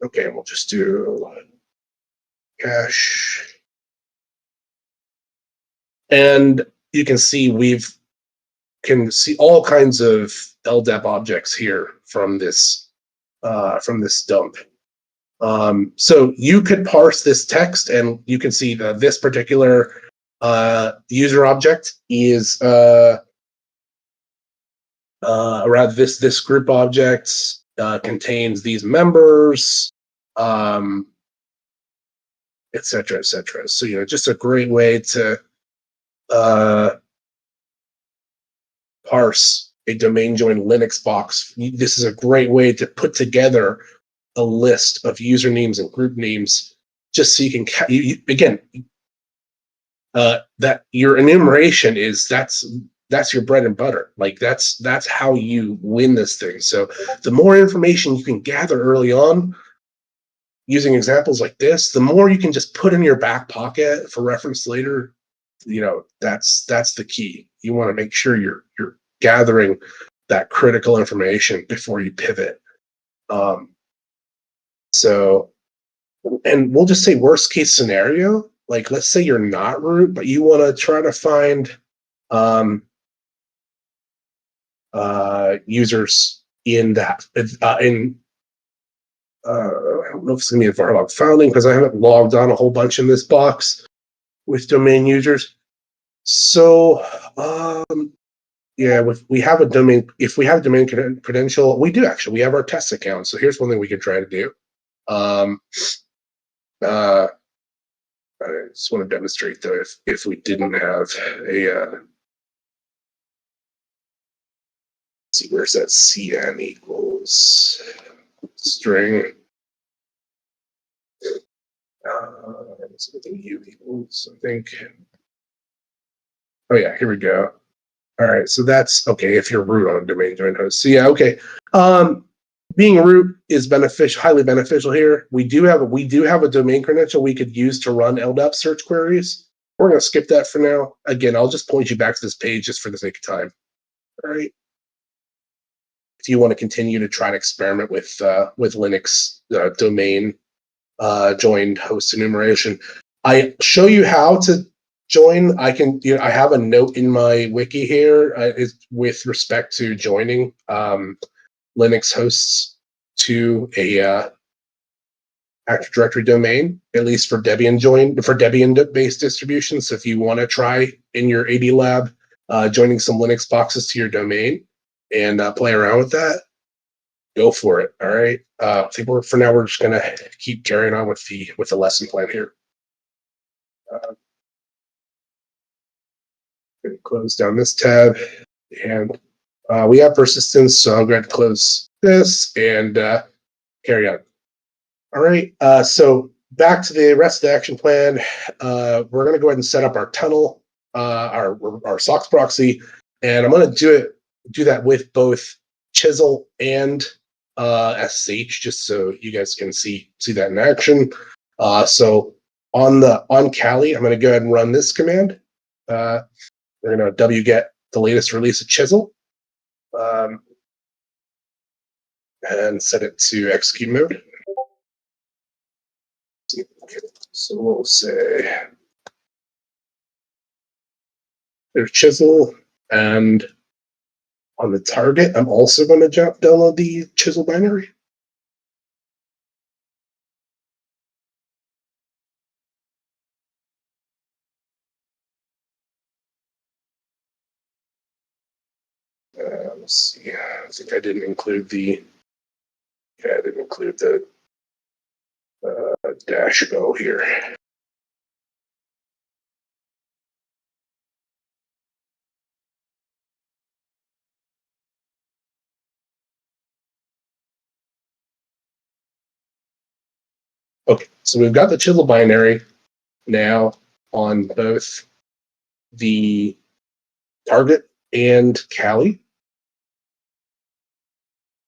Okay, and we'll just do cache. And you can see can see all kinds of LDAP objects here from this dump. So you could parse this text, and you can see that this particular user object is around this group objects contains these members, et cetera, et cetera. So just a great way to parse a domain joined Linux box. This is a great way to put together a list of usernames and group names, just so you can again that your enumeration is that's your bread and butter. Like that's how you win this thing. So the more information you can gather early on using examples like this, the more you can just put in your back pocket for reference later. That's the key. You want to make sure you're gathering that critical information before you pivot. So, and we'll just say worst case scenario, like let's say you're not root, but you want to try to find users in that. I don't know if it's going to be a Varlog founding because I haven't logged on a whole bunch in this box with domain users. So, yeah, if we have a domain credential, we do actually. We have our test account. So here's one thing we could try to do. I just want to demonstrate though, if we didn't have a, see, where's that CN equals string? Something U equals, I think. Oh yeah, here we go. All right, so that's okay if you're root on a domain join host. So yeah, okay. Being root is beneficial, highly beneficial here. We do have a domain credential we could use to run LDAP search queries. We're going to skip that for now. Again, I'll just point you back to this page just for the sake of time. All right. If you want to continue to try to experiment with Linux domain joined host enumeration, I show you how to join. I can, I have a note in my wiki here is with respect to joining Linux hosts to a Active Directory domain, at least for Debian based distributions. So if you want to try in your AD lab joining some Linux boxes to your domain and play around with that, go for it. All right. I think for now we're just gonna keep carrying on with the lesson plan here. Gonna close down this tab, and we have persistence, so I'm going to close this and carry on. All right. So back to the rest of the action plan. We're going to go ahead and set up our tunnel, our SOX proxy, and I'm going to do that with both Chisel and SSH, just so you guys can see that in action. So on Kali, I'm going to go ahead and run this command. We're going to wget the latest release of Chisel and set it to execute mode. Okay, so we'll say there's Chisel, and on the target, I'm also going to download the Chisel binary. Let's see. I think I didn't include the. Yeah, I didn't include the -o here. Okay, so we've got the Chisel binary now on both the target and Kali.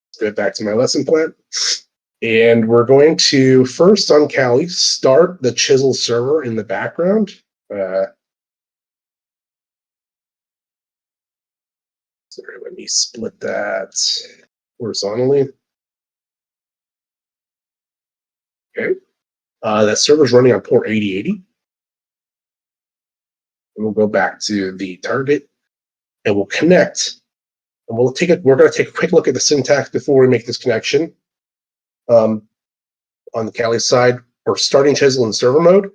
Let's get back to my lesson plan. And we're going to first on Kali start the Chisel server in the background. Sorry, let me split that horizontally. Okay. That server's running on port 8080. And we'll go back to the target and we'll connect. And we're going to take a quick look at the syntax before we make this connection. On the Kali side, we're starting Chisel in server mode,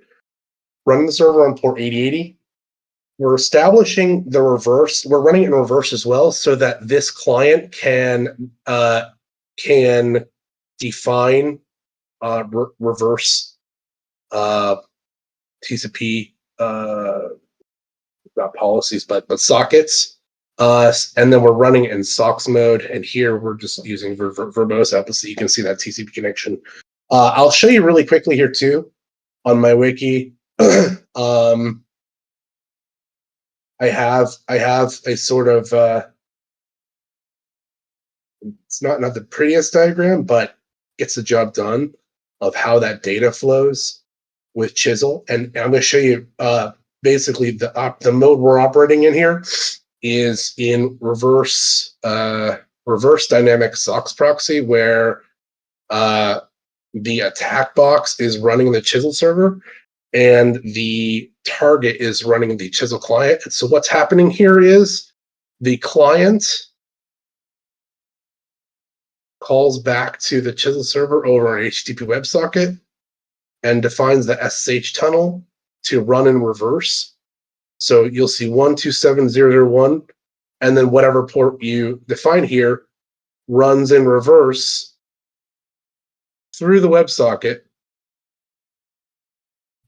running the server on port 8080. We're establishing the reverse. We're running it in reverse as well, so that this client can define reverse TCP not policies, but sockets. And then we're running it in SOX mode, and here we're just using verbose output, so you can see that TCP connection. I'll show you really quickly here too on my wiki. I have a sort of it's not the prettiest diagram, but gets the job done of how that data flows with Chisel. And I'm going to show you basically the mode we're operating in here is in reverse dynamic SOX proxy, where the attack box is running the Chisel server and the target is running the Chisel client. And so what's happening here is the client calls back to the Chisel server over an HTTP WebSocket and defines the SSH tunnel to run in reverse. So you'll see 127.0.0.1, and then whatever port you define here runs in reverse through the WebSocket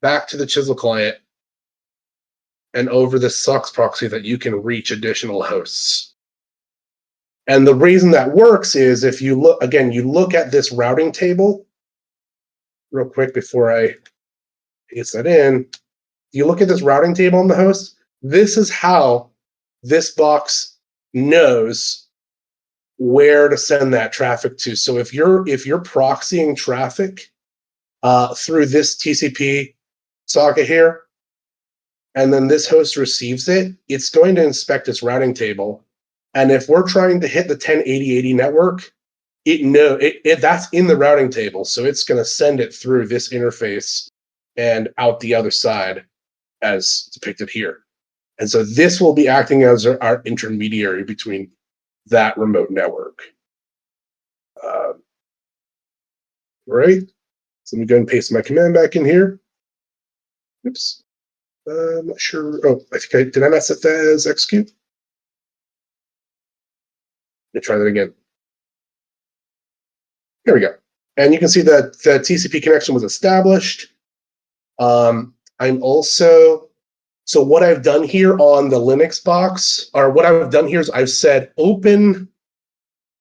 back to the Chisel client and over the SOCKS proxy that you can reach additional hosts. And the reason that works is if you look, again, you look at this routing table real quick before I paste that in. You look at this routing table on the host, this is how this box knows where to send that traffic to. So if you're proxying traffic through this TCP socket here, and then this host receives it, it's going to inspect its routing table. And if we're trying to hit the 1080/80 network, that's in the routing table. So it's going to send it through this interface and out the other side as depicted here. And so this will be acting as our intermediary between that remote network. Right. So let me go and paste my command back in here. Oops. I'm not sure. Oh, I think did I not set that as execute? Let me try that again. Here we go. And you can see that the TCP connection was established. I'm also, so what I've done here on the Linux box, or what I've done here is I've said open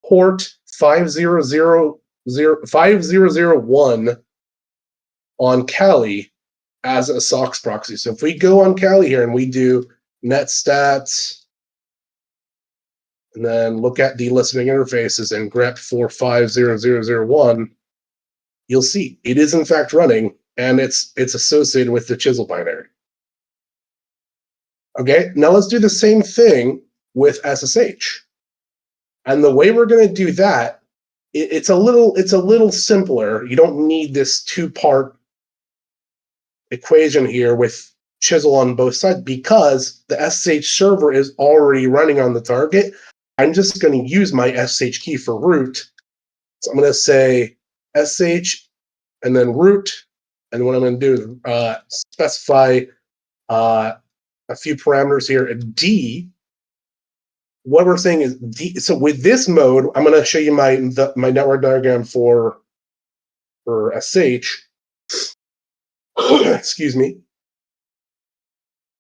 port 5001 on Kali as a SOCKS proxy. So if we go on Kali here and we do netstats, and then look at the listening interfaces and grep 450001, you'll see it is in fact running, and it's associated with the Chisel binary. Okay, now let's do the same thing with SSH. And the way we're going to do that, it's a little simpler. You don't need this two-part equation here with Chisel on both sides because the SSH server is already running on the target. I'm just going to use my SSH key for root. So I'm going to say SSH and then root. And what I'm going to do is specify a few parameters here. D. What we're saying is D. So with this mode, I'm going to show you my network diagram for SSH. Excuse me.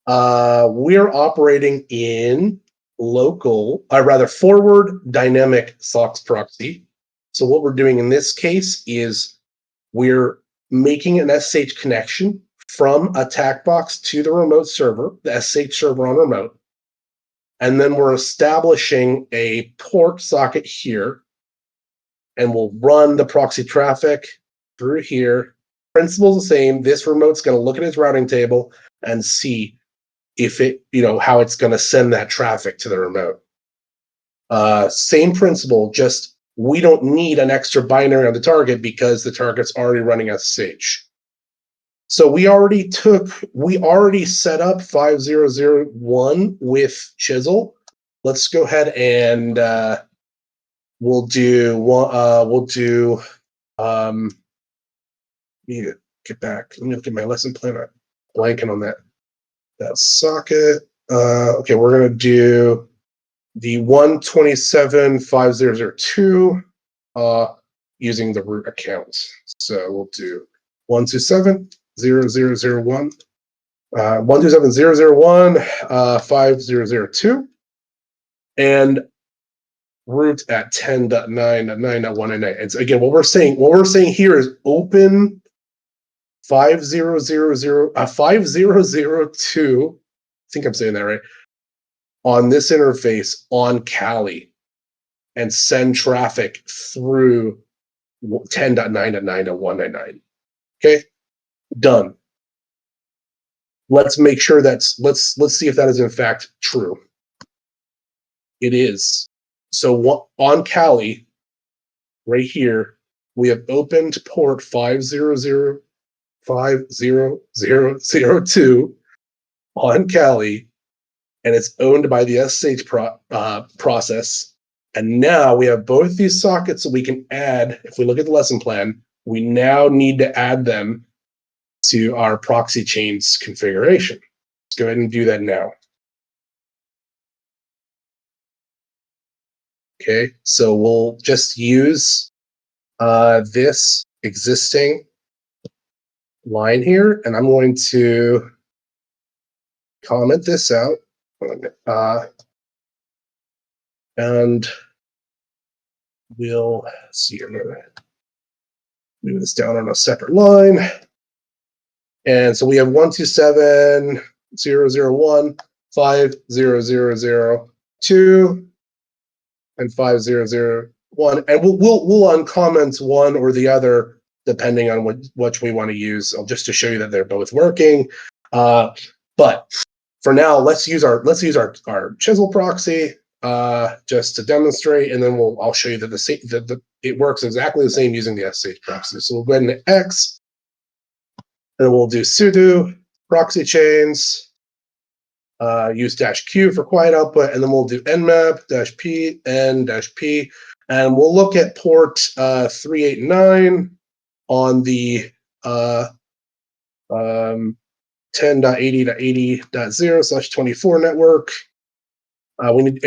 We're operating in forward dynamic SOCKS proxy. So what we're doing in this case is we're making an SSH connection from attack box to the remote server, the SSH server on remote. And then we're establishing a port socket here, and we'll run the proxy traffic through here. Principle's the same. This remote's going to look at its routing table and see if it, how it's going to send that traffic to the remote. Same principle, just we don't need an extra binary on the target because the target's already running SSH. So we already set up 5001 with Chisel. Let's go ahead and we'll do need to get back. Let me look at my lesson plan. I'm blanking on that socket. Okay, we're gonna do the 127.5002 using the root account. So we'll do 127.0001, 127.001, 5002, and root at 10.9.9.199. And so again, what we're saying here is open 5002. I think I'm saying that right, on this interface on Kali, and send traffic through 10.9.9.199. Okay, done. Let's make sure let's see if that is in fact true. It is. So on Kali, right here, we have opened port 500.50.002 on Kali, and it's owned by the SSH process, And now we have both these sockets that we can add. If we look at the lesson plan, we now need to add them to our proxy chains configuration. Let's go ahead and do that now. Okay, so we'll just use this existing line here, and I'm going to comment this out. And we'll see here. Move this down on a separate line. And so we have 127.001.50.002 and 50.001. And we'll uncomment one or the other depending on which we want to use, just to show you that they're both working. But for now, let's use our chisel proxy just to demonstrate, and then I'll show you that it works exactly the same using the SSH proxy. So we'll go ahead and X, and we'll do sudo proxy chains, use -q for quiet output, and then we'll do nmap -p n -p, and we'll look at port 389 on the 10.80.80.0/24 network.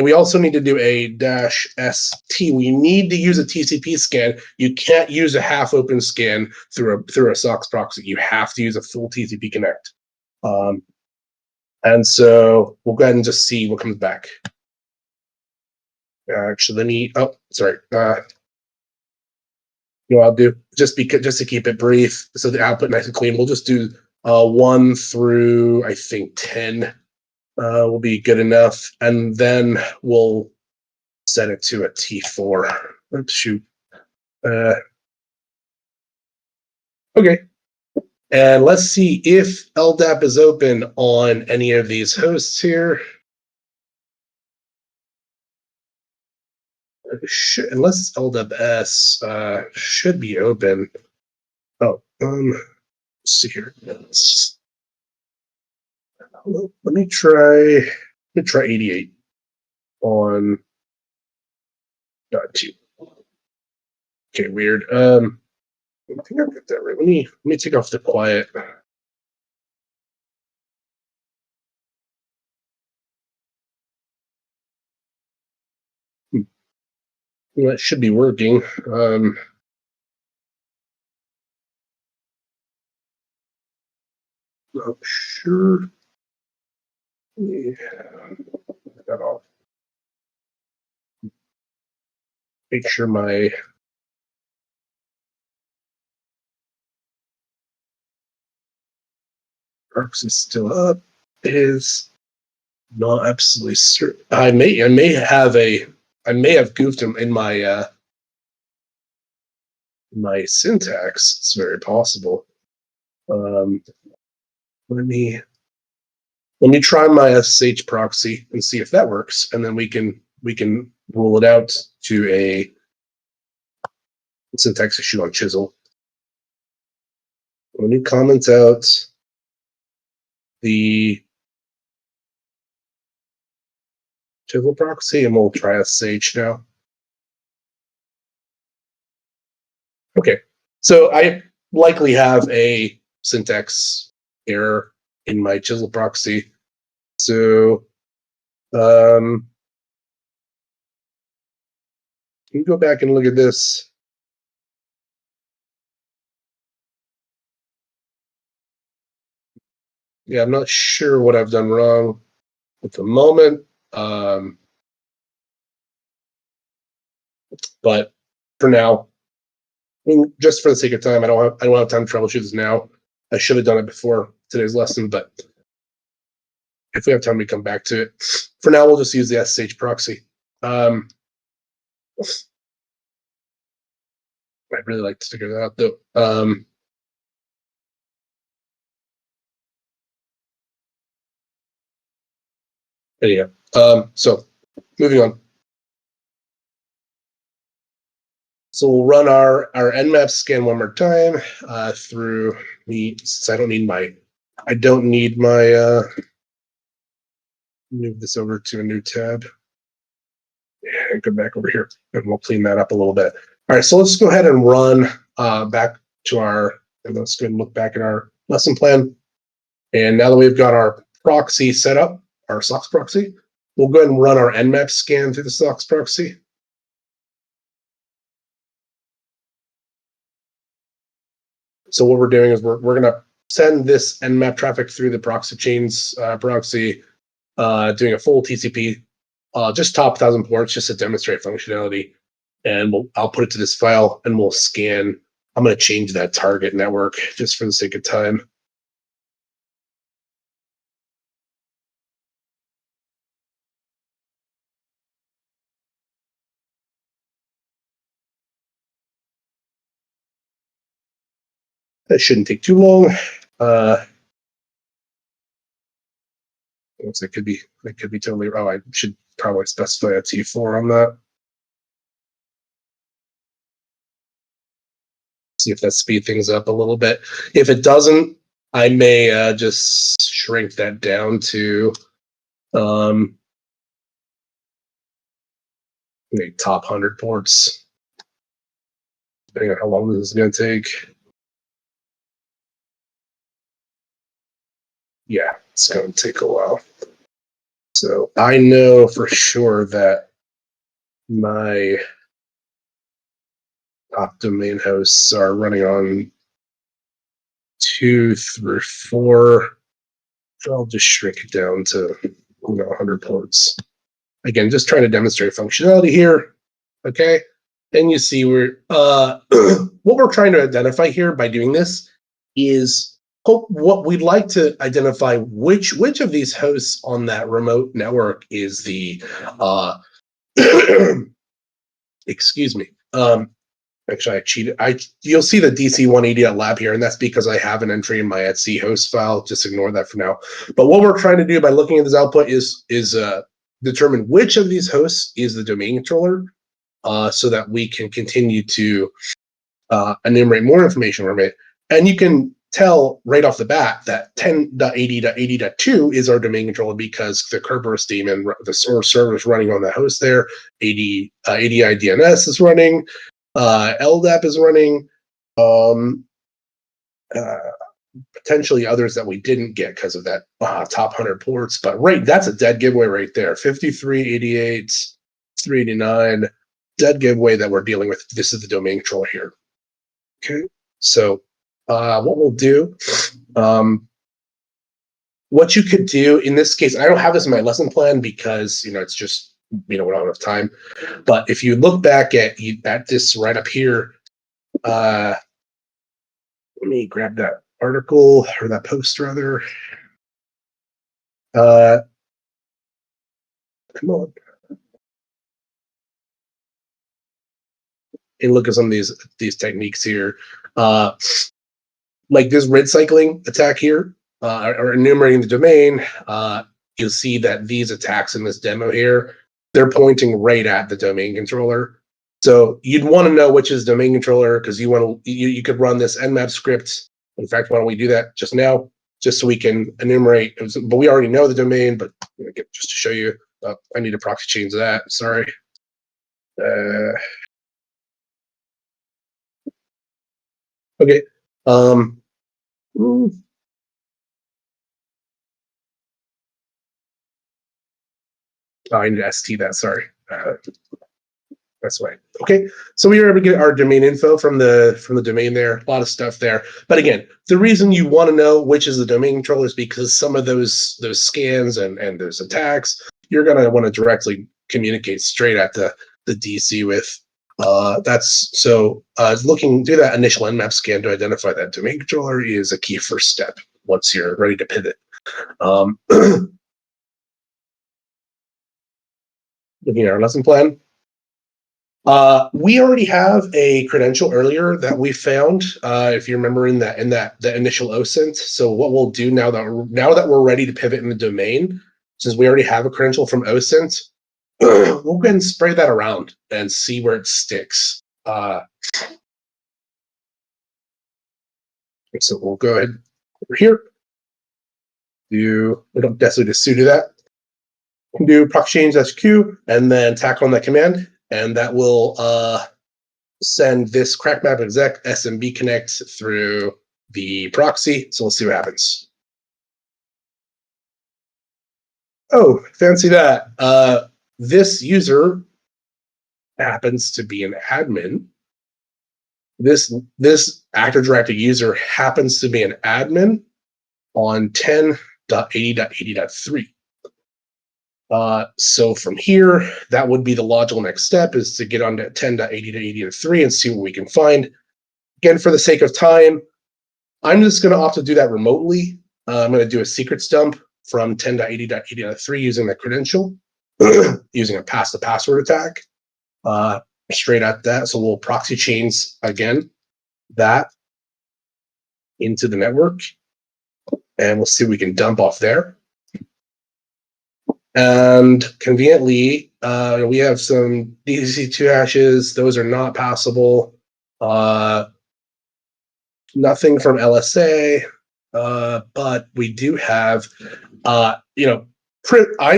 We also need to do a -st. We need to use a TCP scan. You can't use a half open scan through a SOCKS proxy. You have to use a full TCP connect. And so we'll go ahead and just see what comes back. Actually, let me. Oh, sorry. I'll do just to keep it brief, so the output nice and clean. We'll just do 1 through I think 10 will be good enough, and then we'll set it to a T4. Let's shoot. Okay, and let's see if LDAP is open on any of these hosts here. Unless it's LDAP-S, should be open. Oh, let's see here. Let me try 88 on .2. Okay, weird. I think I've got that right. Let me take off the quiet. That should be working. Not sure. Yeah, that off. Make sure my arcs is still up. It is not absolutely certain. I may have goofed him in my my syntax. It's very possible. Let me try my SSH proxy and see if that works, and then we can rule it out to a syntax issue on Chisel. Let me comment out the Chisel proxy, and we'll try SSH now. Okay, so I likely have a syntax error in my Chisel proxy. So you can go back and look at this. Yeah, I'm not sure what I've done wrong at the moment. But for now, I mean, just for the sake of time, I don't have time to troubleshoot this now. I should have done it before today's lesson, but if we have time, we come back to it. For now, we'll just use the SSH proxy. I'd really like to figure that out, though. Anyhow, so moving on. So we'll run our nmap scan one more time through me, since I don't need my move this over to a new tab. and go back over here and we'll clean that up a little bit. All right, so let's go ahead and run back to and let's go and look back at our lesson plan. And now that we've got our proxy set up, our SOX proxy, we'll go ahead and run our Nmap scan through the SOX proxy. So what we're doing is we're going to send this Nmap traffic through the proxy chains proxy, doing a full TCP, just top 1,000 ports, just to demonstrate functionality. And I'll put it to this file and we'll scan. I'm going to change that target network just for the sake of time. That shouldn't take too long. It could be totally. Oh, I should probably specify a T4 on that. See if that speeds things up a little bit. If it doesn't, I may just shrink that down to maybe top 100 ports, depending on how long this is going to take. Yeah, it's going to take a while. So I know for sure that my top domain hosts are running on 2 through 4. So I'll just shrink it down to 100 ports. Again, just trying to demonstrate functionality here. Okay, and you see we're what we're trying to identify here by doing this is what we'd like to identify which of these hosts on that remote network is the excuse me. Actually, I cheated. You'll see the DC180.lab here, and that's because I have an entry in my etc host file. Just ignore that for now. But what we're trying to do by looking at this output is determine which of these hosts is the domain controller, so that we can continue to enumerate more information from it. And you can tell right off the bat that 10.80.80.2 is our domain controller because the Kerberos daemon, the source server is running on that host there. ADI DNS is running. LDAP is running, potentially others that we didn't get because of that top 100 ports. But that's a dead giveaway right there. 5388, 389, dead giveaway that we're dealing with. This is the domain controller here. Okay, so what we'll do, what you could do in this case, I don't have this in my lesson plan because it's just we don't have time. But if you look back at this right up here, let me grab that article or that post rather. Come on. And look at some of these techniques here. Like this red cycling attack here, or enumerating the domain, you'll see that these attacks in this demo here, they're pointing right at the domain controller. So you'd want to know which is domain controller because you could run this Nmap script. In fact, why don't we do that just now, just so we can enumerate? But we already know the domain, but just to show you, I need to proxy change that. Sorry. Okay. I need to ST that. Sorry. That's right. Okay, so we were able to get our domain info from the domain there. A lot of stuff there. But again, the reason you want to know which is the domain controller is because some of those scans and those attacks, you're going to want to directly communicate straight at the DC with. That's so do that initial Nmap scan to identify that domain controller is a key first step once you're ready to pivot. Looking at our lesson plan. We already have a credential earlier that we found, if you remember in the initial OSINT. So what we'll do now that we're ready to pivot in the domain, since we already have a credential from OSINT, we'll go ahead and spray that around and see where it sticks. So we'll go ahead over here. We don't necessarily just sudo that. can do proxy change SQ and then tack on that command, and that will send this crack map exec SMB connect through the proxy. So let's see what happens. Oh, fancy that. This user happens to be an admin. This active directory user happens to be an admin on 10.80.80.3. So from here, that would be the logical next step, is to get on to 10.80.80.3 and see what we can find. Again, for the sake of time, I'm just going to opt to do that remotely. I'm going to do a secrets dump from 10.80.80.3 using the credential, using a pass the password attack, straight at that. So we'll proxy chains again that into the network, and we'll see if we can dump off there. And conveniently, we have some DCC2 hashes. Those are not passable. Nothing from LSA, but we do have, I'm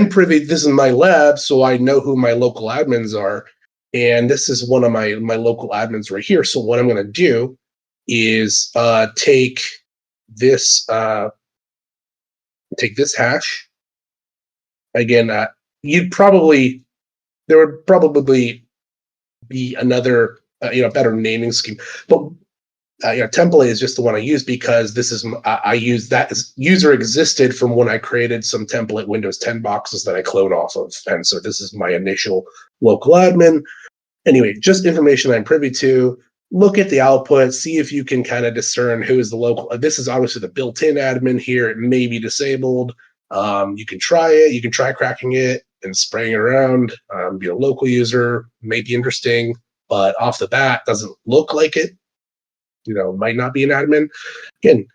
privy. This is my lab, so I know who my local admins are, and this is one of my local admins right here. So what I'm going to do is take this hash. Again, there would probably be another better naming scheme, but template is just the one I use because this is I use that user existed from when I created some template Windows 10 boxes that I clone off of, and so this is my initial local admin. Anyway, just information I'm privy to. Look at the output, see if you can kind of discern who is the local. This is obviously the built-in admin here. It may be disabled. You can try it. You can try cracking it and spraying it around. Be a local user, may be interesting, but off the bat, doesn't look like it. Might not be an admin. Again,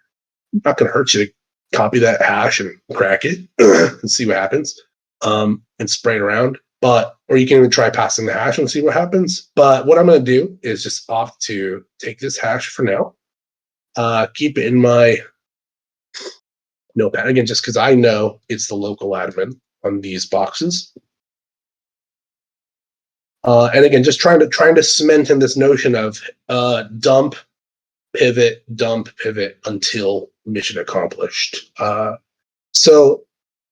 not going to hurt you to copy that hash and crack it and see what happens, and spray it around. Or you can even try passing the hash and see what happens. But what I'm going to do is just opt to take this hash for now, keep it in my notepad again, just because I know it's the local admin on these boxes. And again, just trying to cement in this notion of dump, pivot until mission accomplished. So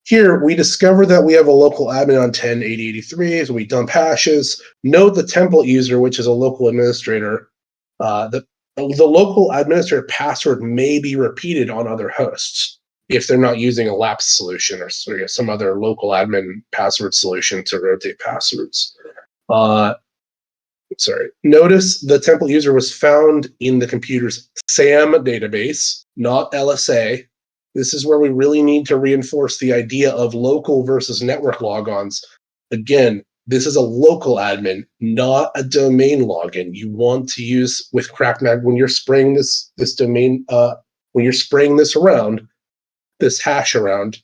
here we discover that we have a local admin on 10.80.83, so we dump hashes. Note the template user, which is a local administrator. The local administrator password may be repeated on other hosts if they're not using a lapse solution or some other local admin password solution to rotate passwords. Notice the template user was found in the computer's SAM database, not LSA. This is where we really need to reinforce the idea of local versus network logons. Again, this is a local admin, not a domain login. You want to use with CrackMag when you're spraying this domain, when you're spraying this around, this hash around,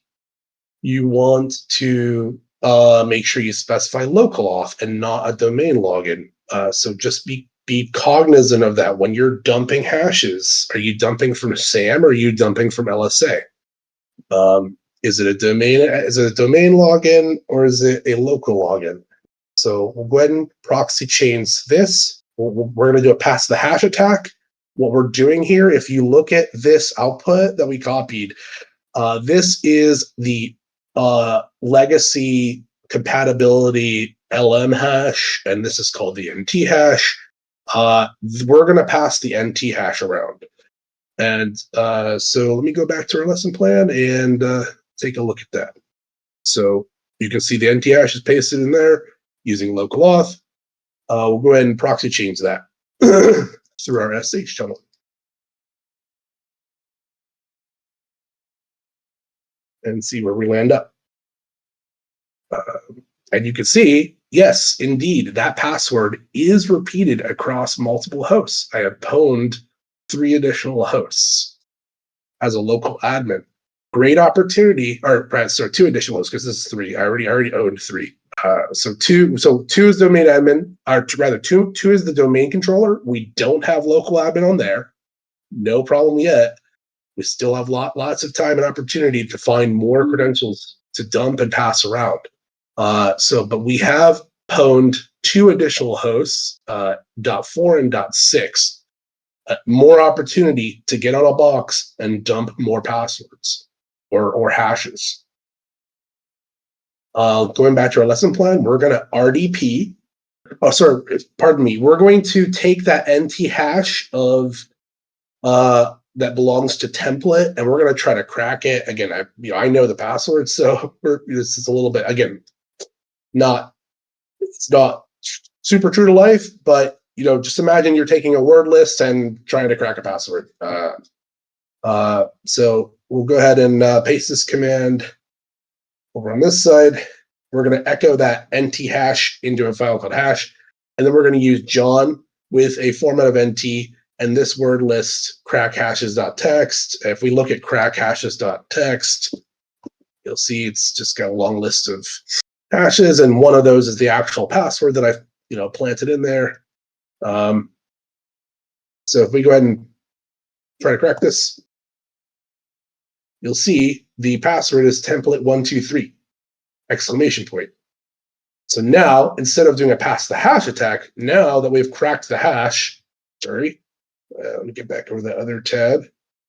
you want to make sure you specify local auth and not a domain login. So just be cognizant of that when you're dumping hashes. Are you dumping from SAM or are you dumping from LSA? Is it a domain login or is it a local login? So we'll go ahead and proxy chains this. We're going to do a pass the hash attack. What we're doing here, if you look at this output that we copied, this is the legacy compatibility LM hash, and this is called the NT hash. We're going to pass the NT hash around. And so let me go back to our lesson plan and take a look at that. So you can see the NT hash is pasted in there using local auth. We'll go ahead and proxy change that through our SH tunnel. And see where we land up. And you can see, yes, indeed, that password is repeated across multiple hosts. I have pwned 3 additional hosts as a local admin. Great opportunity, or sorry, 2 additional hosts because this is 3. I already owned 3. So two is domain admin, or rather two is the domain controller. We don't have local admin on there. No problem yet. We still have lots of time and opportunity to find more credentials to dump and pass around. But we have pwned 2 additional hosts, .4 and .6. More opportunity to get on a box and dump more passwords or hashes. Going back to our lesson plan, we're going to RDP. Oh, sorry, pardon me. We're going to take that NT hash of that belongs to template, and we're going to try to crack it. Again, I know the password, so this is a little bit, again, it's not super true to life, but just imagine you're taking a word list and trying to crack a password. So we'll go ahead and paste this command over on this side. We're going to echo that NT hash into a file called hash, and then we're going to use John with a format of NT and this word list crack hashes.txt. If we look at crack hashes.txt, you'll see it's just got a long list of hashes, and one of those is the actual password that I've planted in there. So if we go ahead and try to crack this, you'll see the password is template123 exclamation point. So now, instead of doing a pass the hash attack, now that we've cracked the hash, let me get back over the other tab.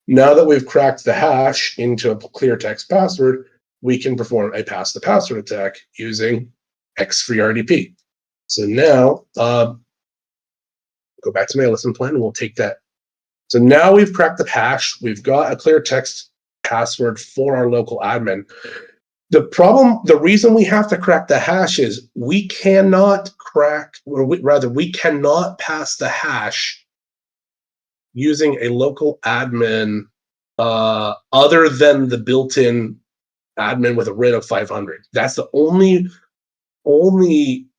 Now that we've cracked the hash into a clear text password, we can perform a pass the password attack using xFreeRDP. So now, go back to my lesson plan, and we'll take that. So now we've cracked the hash. We've got a clear text password for our local admin. The reason we have to crack the hash is we cannot we cannot pass the hash using a local admin other than the built-in admin with a RID of 500. That's the only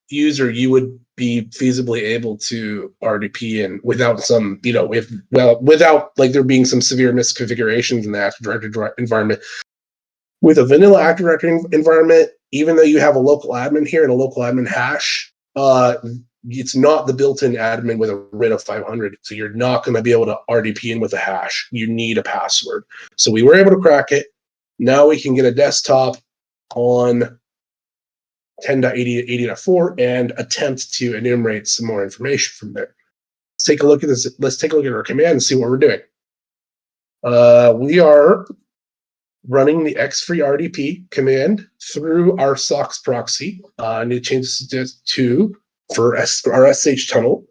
user you would be feasibly able to RDP in without some, without like there being some severe misconfigurations in the Active Directory environment. With a vanilla Active Directory environment, even though you have a local admin here and a local admin hash, it's not the built-in admin with a RID of 500, so you're not going to be able to RDP in with a hash. You need a password. So we were able to crack it. Now we can get a desktop on 10.80.80.4 and attempt to enumerate some more information from there. Let's take a look at this. Let's take a look at our command and see what we're doing. We are running the xFreeRDP command through our SOCKS proxy. I need to change this to for our SH tunnel.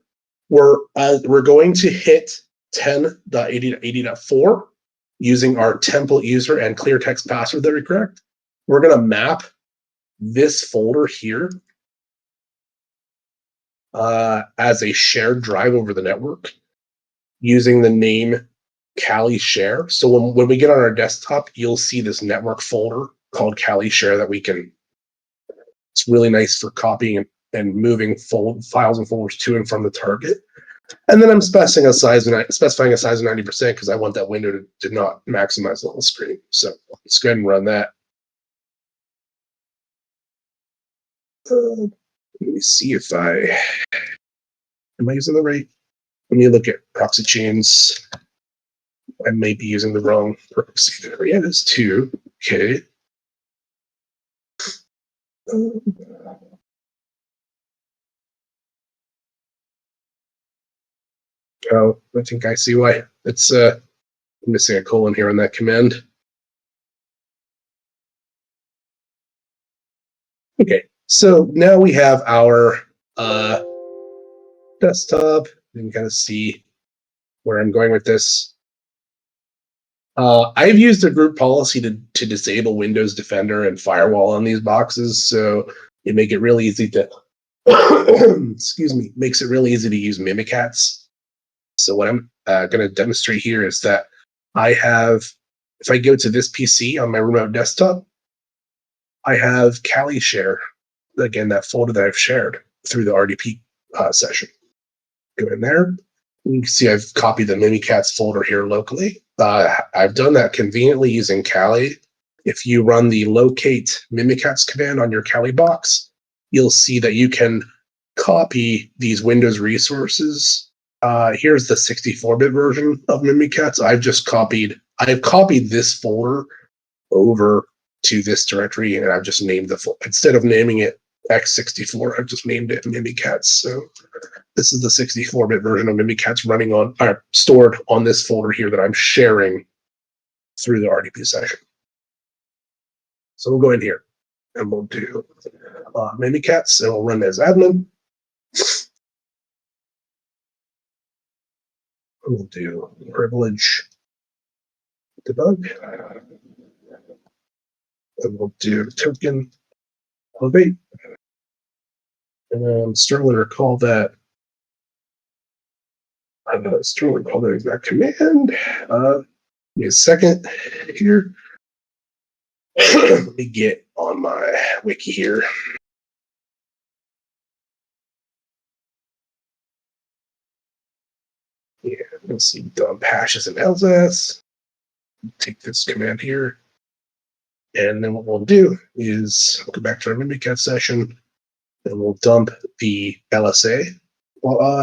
We're going to hit 10.80.80.4 using our template user and clear text password that we cracked. We're going to map this folder here as a shared drive over the network using the name Kali share. So when we get on our desktop, you'll see this network folder called Kali share that we can, it's really nice for copying and moving files and folders to and from the target. And then I'm specifying a size of 90% because I want that window to not maximize the whole screen. So let's go ahead and run that. Let me see if am I using the right? Let me look at proxy chains. I may be using the wrong proxy there. Yeah, there's 2. Okay. Oh, I think I see why. It's missing a colon here on that command. Okay, so now we have our desktop. You can kind of see where I'm going with this. I've used a group policy to disable Windows Defender and Firewall on these boxes, so it make it really easy to excuse me, makes it really easy to use Mimikatz. So what I'm going to demonstrate here is that I have, if I go to this PC on my remote desktop, I have Kali share, again, that folder that I've shared through the RDP session. Go in there. You can see I've copied the Mimikatz folder here locally. I've done that conveniently using Kali. If you run the locate Mimikatz command on your Kali box, you'll see that you can copy these Windows resources. Here's the 64-bit version of Mimikatz. I've copied this folder over to this directory, and I've just named the instead of naming it x64, I've just named it Mimikatz. So this is the 64-bit version of Mimikatz running on, stored on this folder here that I'm sharing through the RDP session. So we'll go in here and we'll do Mimikatz, and we'll run as admin. We'll do privilege debug, and we'll do token elevate, and Sterling recall that. Sterling recall that exact command. Give me a second here. Let me get on my wiki here. Yeah, let's see, dump hashes and LS. Take this command here. And then what we'll do is go back to our Mimikatz session, and we'll dump the LSA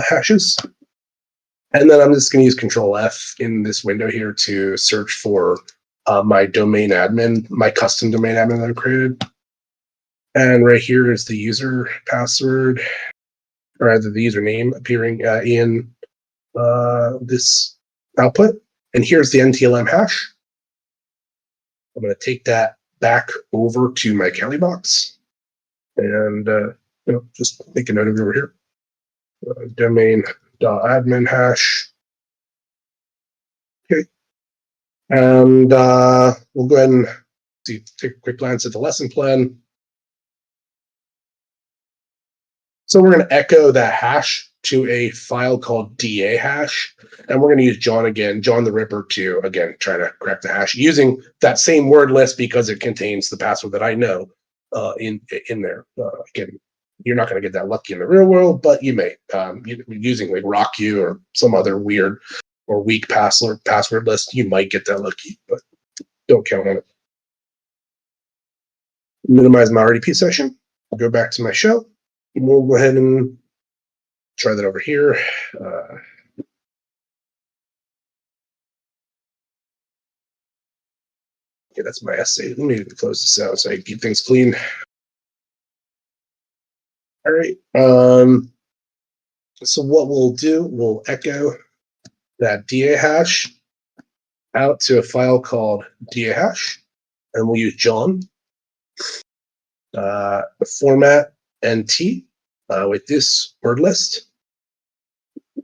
hashes. And then I'm just going to use Control F in this window here to search for my domain admin, my custom domain admin that I've created. And right here is the user password, or rather the username appearing in this output. And here's the NTLM hash. I'm going to take that back over to my Kelly box, and just make a note of it over here. Domain.admin hash. Okay. And we'll go ahead and take a quick glance at the lesson plan. So we're going to echo that hash to a file called DA hash. And we're going to use John again, John the Ripper, to, again, try to crack the hash using that same word list because it contains the password that I know in there. Again, you're not going to get that lucky in the real world, but you may. Using like RockU or some other weird or weak password list, you might get that lucky, but don't count on it. Minimize my RDP session. I'll go back to my show. And we'll go ahead and try that over here. Okay, that's my essay. Let me close this out so I can keep things clean. All right. So what we'll do, we'll echo that DA hash out to a file called DA hash, and we'll use John. Format NT with this word list,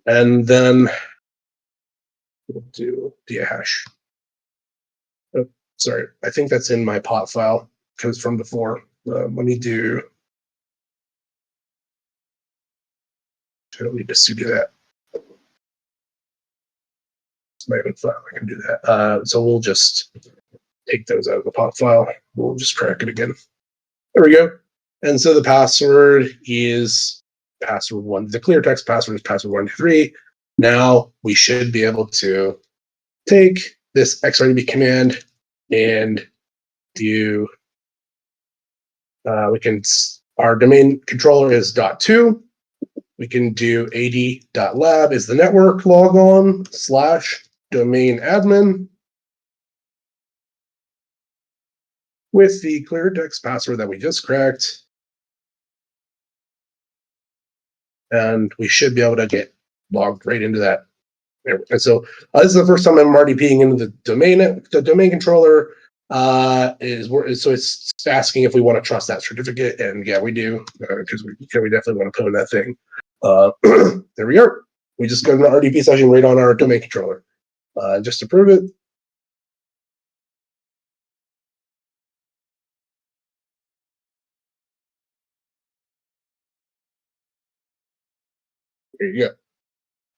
and then we'll do DA hash. Oh, sorry, I think that's in my pot file because from before. Let me do. I don't need to sudo that. It's my own file. I can do that. So we'll just take those out of the pot file. We'll just crack it again. There we go. And so the password is password 1. The clear text password is password 123. Now we should be able to take this xrdb command and do. Our domain controller is .2. We can do ad.lab is the network logon / domain admin with the clear text password that we just cracked. And we should be able to get logged right into that. And so this is the first time I'm RDPing into the domain controller. So it's asking if we want to trust that certificate, and yeah, we do, because we definitely want to pwn that thing. There we are. We just got an RDP session right on our domain controller. Just to prove it. Here you go.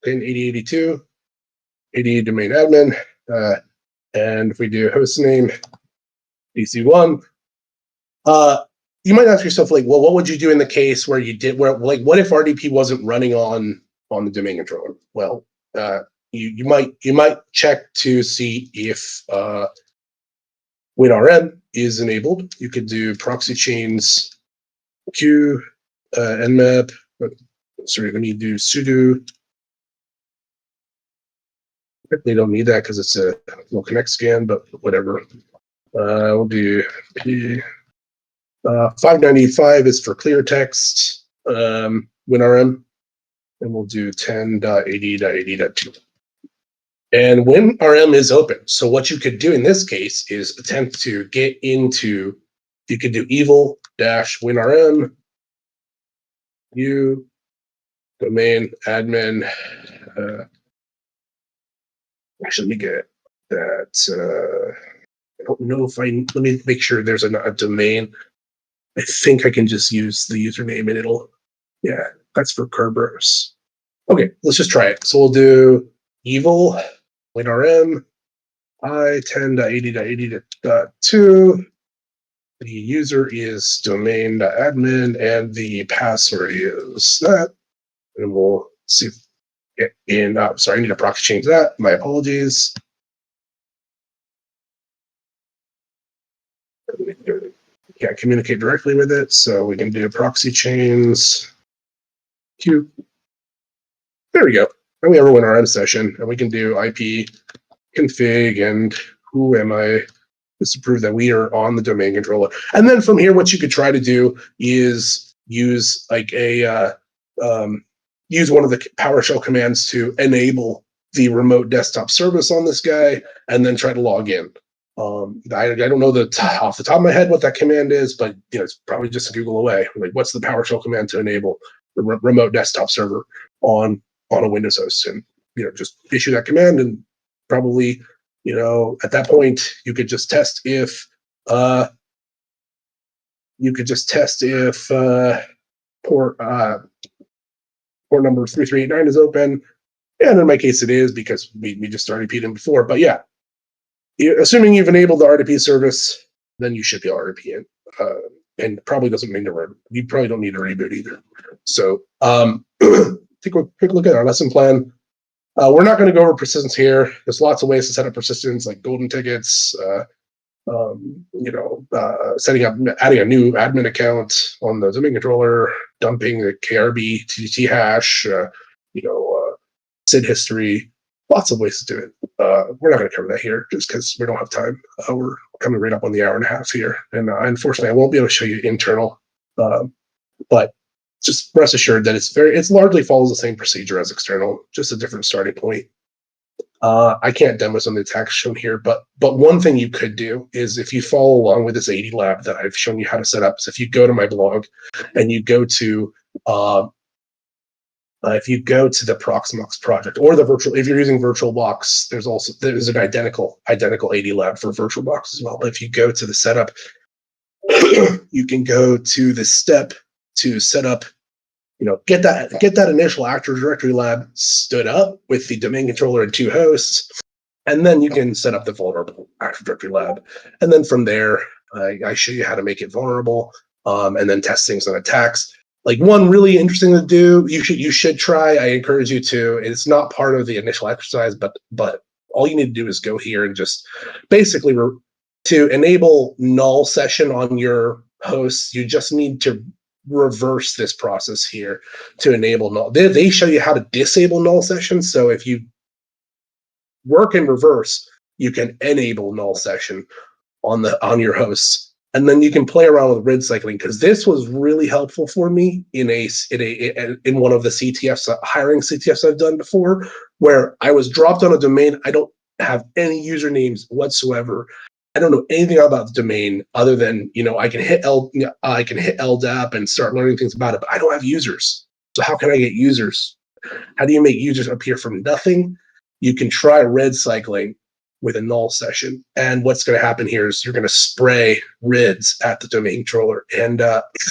Pin 8082, 80 domain admin, and if we do host name DC1, you might ask yourself, like, well, what would you do in the case where you did what if RDP wasn't running on the domain controller? Well, you might check to see if WinRM is enabled. You could do proxy chains q nmap. Sorry, let me do sudo. They don't need that because it's a little connect scan, but whatever. We'll do P. 595 is for clear text, WinRM, and we'll do 10.80.80.2. And WinRM is open. So what you could do in this case is attempt to get into, you could do evil-WinRM, u, domain, admin. Actually, let me get that. I don't know if let me make sure there's a domain. I think I can just use the username and it'll, yeah, that's for Kerberos. Okay, let's just try it. So we'll do evil, WinRM, I10.80.80.2. The user is domain.admin and the password is that. And we'll see if in, sorry, I need to proxy change that. My apologies. Can't communicate directly with it, so we can do proxy chains. Q. There we go. And we have a WinRM session, and we can do IP config and who am I, just to prove that we are on the domain controller. And then from here, what you could try to do is use like a use one of the PowerShell commands to enable the remote desktop service on this guy, and then try to log in. I don't know off the top of my head what that command is, but it's probably just a Google away. Like, what's the PowerShell command to enable the remote desktop server on a Windows host? And just issue that command, and probably at that point you could just test if port number 3389 is open. And in my case, it is, because we just RDP'd in before. But yeah, assuming you've enabled the RDP service, then you should be RDP in. And probably doesn't mean you probably don't need a reboot either. So take a quick look at our lesson plan. We're not going to go over persistence here. There's lots of ways to set up persistence, like golden tickets, setting up, adding a new admin account on the domain controller, dumping the KRB TTT hash, SID history, lots of ways to do it. We're not going to cover that here just because we don't have time. We're coming right up on the hour and a half here. And unfortunately, I won't be able to show you internal, but just rest assured that it's largely follows the same procedure as external, just a different starting point. I can't demo some of the attacks shown here, but one thing you could do is, if you follow along with this 80 lab that I've shown you how to set up, is if you go to my blog and you go to if you go to the Proxmox project or the virtual, if you're using VirtualBox, there's an identical 80 lab for VirtualBox as well. If you go to the setup, you can go to the step to set up, get that initial Active Directory lab stood up with the domain controller and 2 hosts, and then you can set up the vulnerable Active Directory lab. And then from there, I show you how to make it vulnerable, and then test things on attacks. Like, one really interesting to do, you should try. I encourage you to. It's not part of the initial exercise, but all you need to do is go here and just basically to enable null session on your hosts. You just need to reverse this process here to enable null. They show you how to disable null sessions. So if you work in reverse, you can enable null session on your hosts. And then you can play around with RID cycling, because this was really helpful for me in one of the CTFs, hiring CTFs I've done before, where I was dropped on a domain. I don't have any usernames whatsoever. I don't know anything about the domain other than I can hit LDAP and start learning things about it, but I don't have users. So how can I get users? How do you make users appear from nothing? You can try RID cycling with a null session. And what's going to happen here is you're going to spray RIDs at the domain controller. And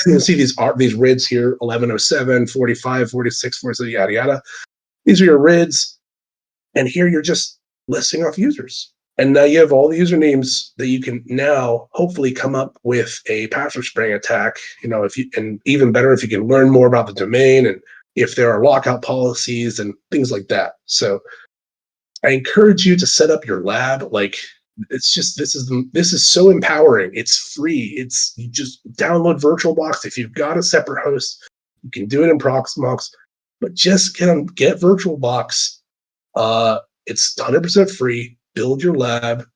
you'll see these RIDs here, 1107, 45, 46, 47, yada, yada. These are your RIDs. And here you're just listing off users. And now you have all the usernames that you can now hopefully come up with a password spraying attack. And even better, if you can learn more about the domain and if there are lockout policies and things like that. So I encourage you to set up your lab. Like, it's just, this is so empowering. It's free. You just download VirtualBox. If you've got a separate host, you can do it in Proxmox, but just get VirtualBox. It's 100% free. Build your lab,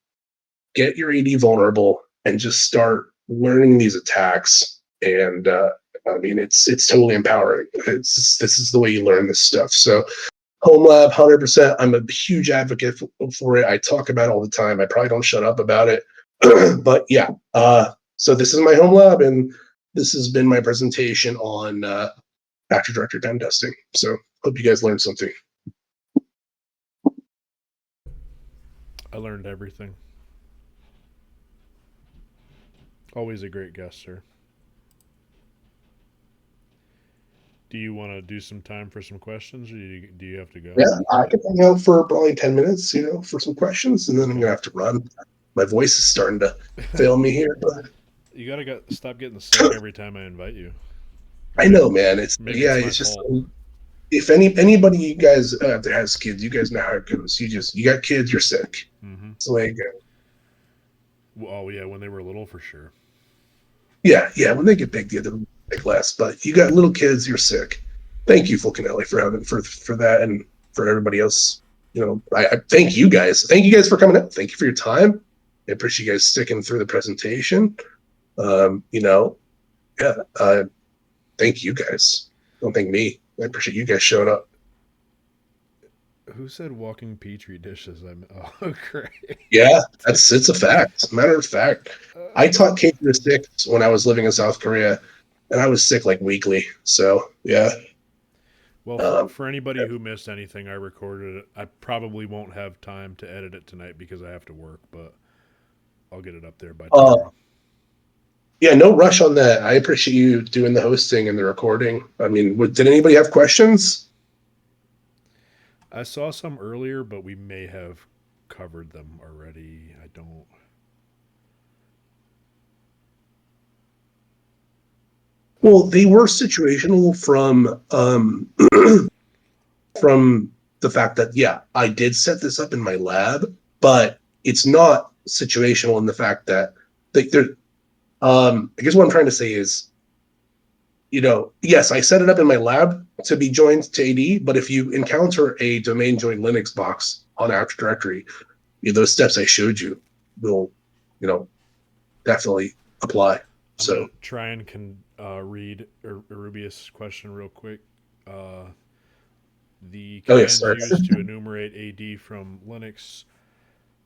get your AD vulnerable and just start learning these attacks. And I mean, it's totally empowering. This is the way you learn this stuff. So home lab, 100%. I'm a huge advocate for it. I talk about it all the time. I probably don't shut up about it. But yeah, so this is my home lab, and this has been my presentation on Active Directory pen testing. So hope you guys learned something. I learned everything. Always a great guest, sir. Do you want to do some time for some questions, or do you have to go? Yeah, I can hang out for probably 10 minutes, for some questions, and then I'm going to have to run. My voice is starting to fail me here. But You gotta stop getting sick every time I invite you. I know, man. Maybe it's my It's just fault. if anybody you guys out there has kids, you guys know how it goes. You got kids, you're sick. Mm-hmm. That's the way it goes. Oh yeah, when they were little, for sure. Yeah. When they get big, the other big less. But you got little kids, you're sick. Thank you, Fulcanelli, for that, and for everybody else. I thank you guys. Thank you guys for coming out. Thank you for your time. I appreciate you guys sticking through the presentation. Yeah. Thank you guys. Don't thank me. I appreciate you guys showing up. Who said walking petri dishes? Oh great. Yeah, it's a fact. Matter of fact, I taught K through 6 when I was living in South Korea, and I was sick like weekly. So yeah. Well, for anybody who missed anything, I recorded it. I probably won't have time to edit it tonight because I have to work, but I'll get it up there by tomorrow. Yeah, no rush on that. I appreciate you doing the hosting and the recording. I mean, did anybody have questions? I saw some earlier, but we may have covered them already. I don't. Well, they were situational from the fact that I did set this up in my lab, but it's not situational in the fact that there. I guess what I'm trying to say is, yes, I set it up in my lab to be joined to AD, but if you encounter a domain join Linux box on Active Directory, those steps I showed you will, definitely apply. I'm gonna try and read Arubius' question real quick. The commands used to enumerate AD from Linux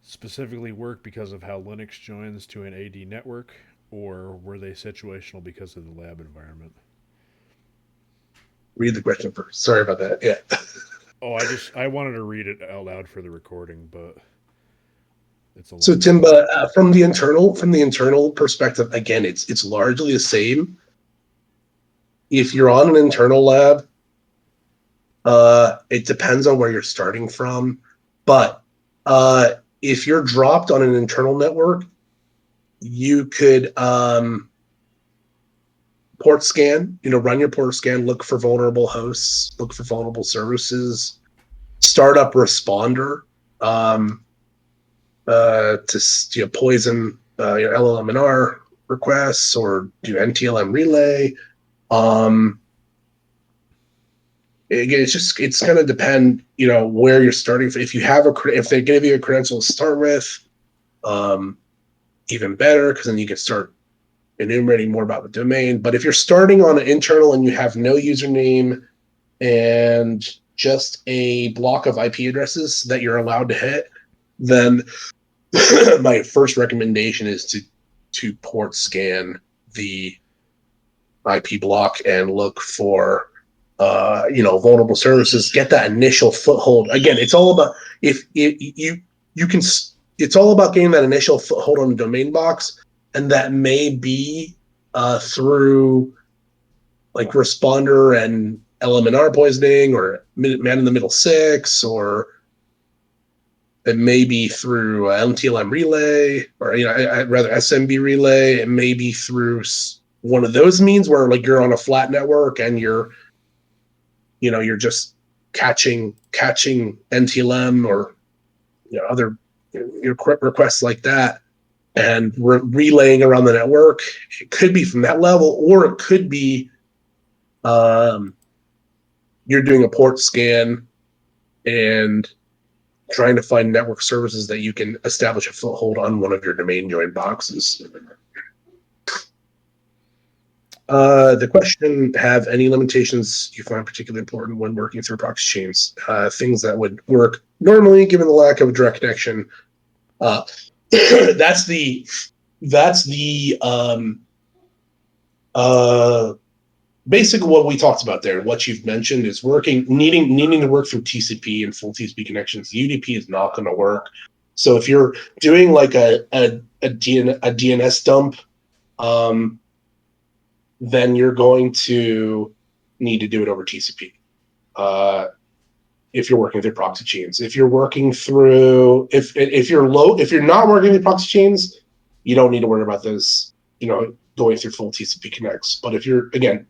specifically work because of how Linux joins to an AD network, or were they situational because of the lab environment? Read the question first. Sorry about that. Yeah. I wanted to read it out loud for the recording, but it's a long. So Timba, from the internal perspective, again, it's largely the same. If you're on an internal lab, it depends on where you're starting from, but if you're dropped on an internal network, you could port scan, run your port scan, look for vulnerable hosts, look for vulnerable services, start up responder to poison your LLMNR requests, or do NTLM relay. It's going to depend, where you're starting. If they give you a credential to start with, even better, because then you can start enumerating more about the domain. But if you're starting on an internal and you have no username and just a block of IP addresses that you're allowed to hit, then my first recommendation is to port scan the IP block and look for vulnerable services. Get that initial foothold. Again, it's all about it's all about getting that initial foothold on the domain box, and that may be through like responder and LMNR poisoning, or man in the middle 6, or it may be through MTLM relay, or I'd rather SMB relay. It may be through one of those means where like you're on a flat network and you're just catching NTLM or other requests like that, and relaying around the network. It could be from that level, or it could be you're doing a port scan and trying to find network services that you can establish a foothold on one of your domain join boxes. The question, have any limitations you find particularly important when working through proxy chains? Things that would work normally given the lack of a direct connection. Uh, that's the uh, basically what we talked about there. What you've mentioned is needing to work through TCP and full TCP connections. UDP is not going to work. So if you're doing like a DNS dump, then you're going to need to do it over TCP. If you're working through proxy chains, if you're working through, if you're not working through proxy chains, you don't need to worry about this, going through full TCP connects. But if you're going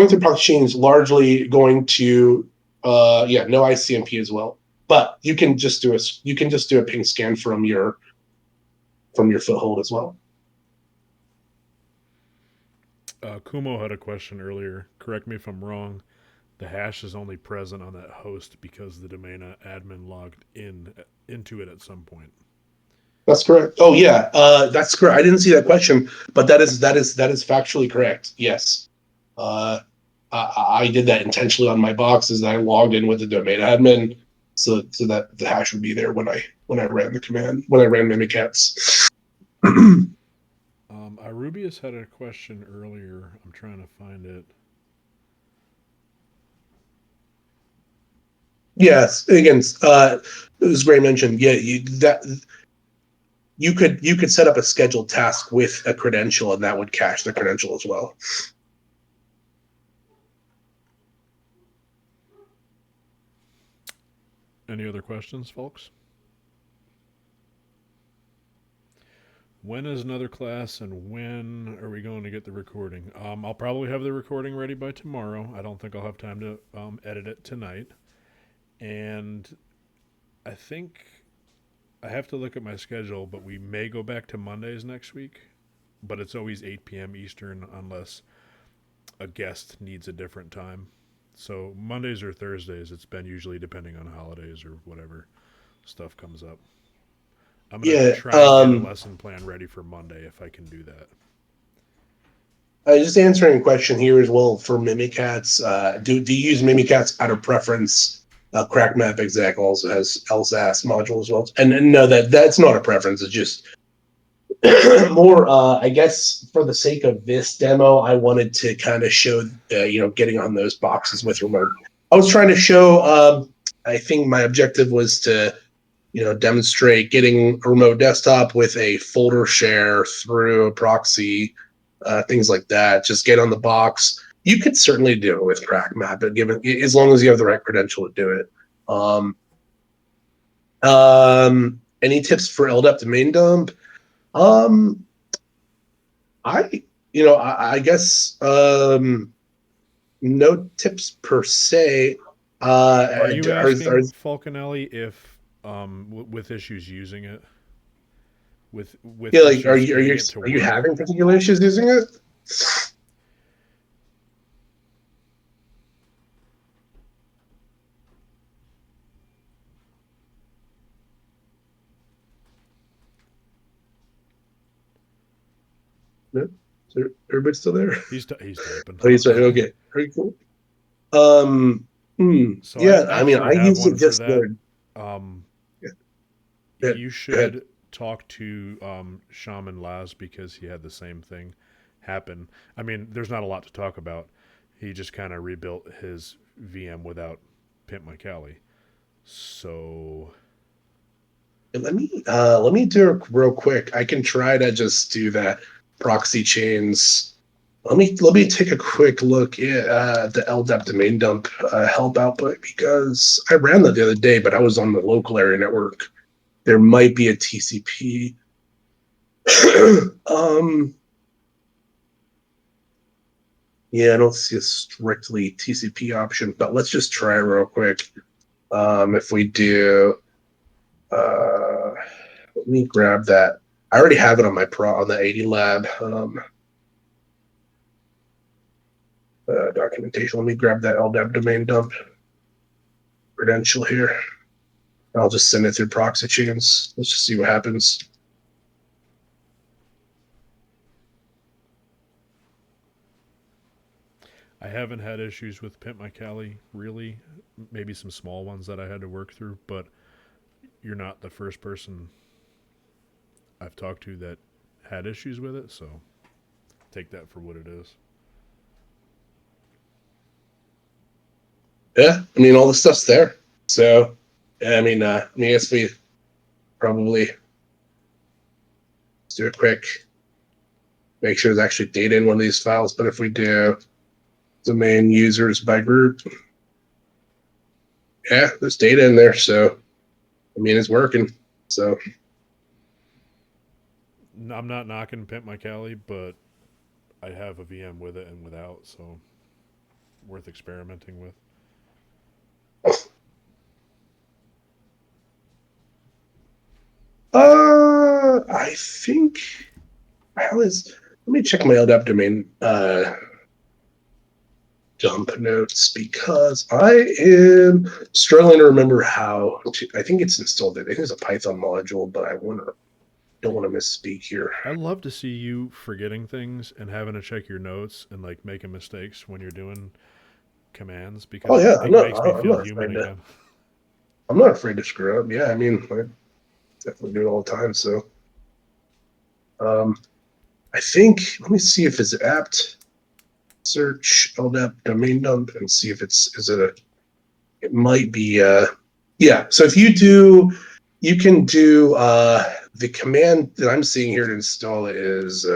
through proxy chains, largely going to, no ICMP as well. But you can just do a ping scan from your foothold as well. Kumo had a question earlier. Correct me if I'm wrong. The hash is only present on that host because the domain admin logged into it at some point. That's correct. Oh yeah, that's correct. I didn't see that question, but that is factually correct. Yes, I did that intentionally on my boxes. I logged in with the domain admin, so that the hash would be there when I ran the command, when I ran Mimikatz. Irubius had a question earlier. I'm trying to find it. Yes, again, as Gray mentioned, yeah, you could set up a scheduled task with a credential, and that would cache the credential as well. Any other questions, folks? When is another class, and when are we going to get the recording? I'll probably have the recording ready by tomorrow. I don't think I'll have time to edit it tonight. And I think I have to look at my schedule, but we may go back to Mondays next week. But it's always 8 p.m. Eastern unless a guest needs a different time. So Mondays or Thursdays, it's been usually depending on holidays or whatever stuff comes up. I'm gonna Yeah, try and get a lesson plan ready for Monday if I can do that. just answering a question here as well for Mimikatz. Do you use Mimikatz out of preference? Crack Map Exec also has LSASS module as well, and no, that's not a preference. It's just more, I guess, for the sake of this demo, I wanted to kind of show, getting on those boxes with remote. I was trying to show. I think my objective was to, demonstrate getting a remote desktop with a folder share through a proxy, things like that. Just get on the box. You could certainly do it with CrackMap, but given as long as you have the right credential to do it. Any tips for LDAP domain dump? I guess no tips per se. Are you Are asking Falconelli if with issues using it? With yeah, like issues getting it to are you work? having particular issues using it? No, is everybody still there? He's typing. Oh, he's right. Okay, very cool. So I Yeah, I mean, actually I have use one it for just that. there. Um, Yeah, you go ahead. should talk to Shaman Laz because he had the same thing happen. I mean, there's not a lot to talk about. He just kind of rebuilt his VM without Pimp My Cali. So Let me do it real quick. I can try to just do that proxy chains. Let me take a quick look at the LDAP domain dump help output, because I ran that the other day, but I was on the local area network. There might be a TCP. Yeah, I don't see a strictly TCP option, but let's just try real quick. If we do, let me grab that. I already have it on on the 80 lab documentation. Let me grab that LDAP domain dump credential here. I'll just send it through proxy chains. Let's just see what happens. I haven't had issues with Pimp My Cali, really. Maybe some small ones that I had to work through, but you're not the first person I've talked to that had issues with it, so take that for what it is. Yeah, I mean, all the stuff's there. So, yeah, I guess we probably do it quick. Make sure there's actually data in one of these files. But if we do domain users by group, yeah, there's data in there. So, it's working. So, I'm not knocking Pimp My Cali, but I have a VM with it and without, so worth experimenting with. I think how is. Let me check my LDAP domain dump notes because I am struggling to remember how to. I think it's installed. I think it's a Python module, but don't want to misspeak here. I love to see you forgetting things and having to check your notes and like making mistakes when you're doing commands because Oh it, yeah, it makes me I'm feel not human afraid to. again. I'm not afraid to screw up. Yeah, I definitely do it all the time. So, um, I think let me see if it's apt search LDAP domain dump and see if is it a. It might be. Yeah. So if you can do the command that I'm seeing here to install it is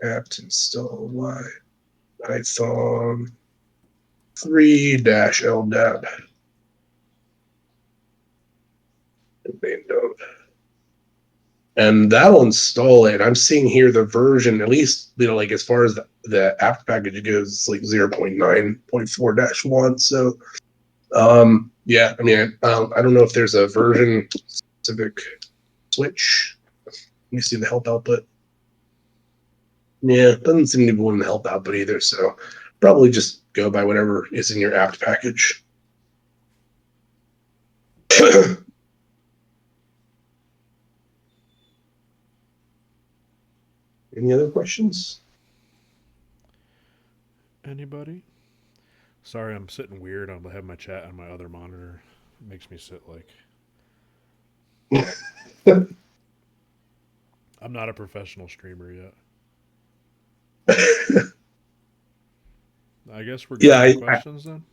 apt install y python 3-ldap domain dump. And that'll install it. I'm seeing here the version, at least, like as far as the app package goes, it's like 0.9.4-1. So, yeah, I don't know if there's a version specific switch. Let me see the help output. Yeah, doesn't seem to be one in the help output either. So, probably just go by whatever is in your apt package. Any other questions? Anybody? Sorry, I'm sitting weird. I have my chat on my other monitor. It makes me sit like I'm not a professional streamer yet. I guess we're good Yeah, on questions then.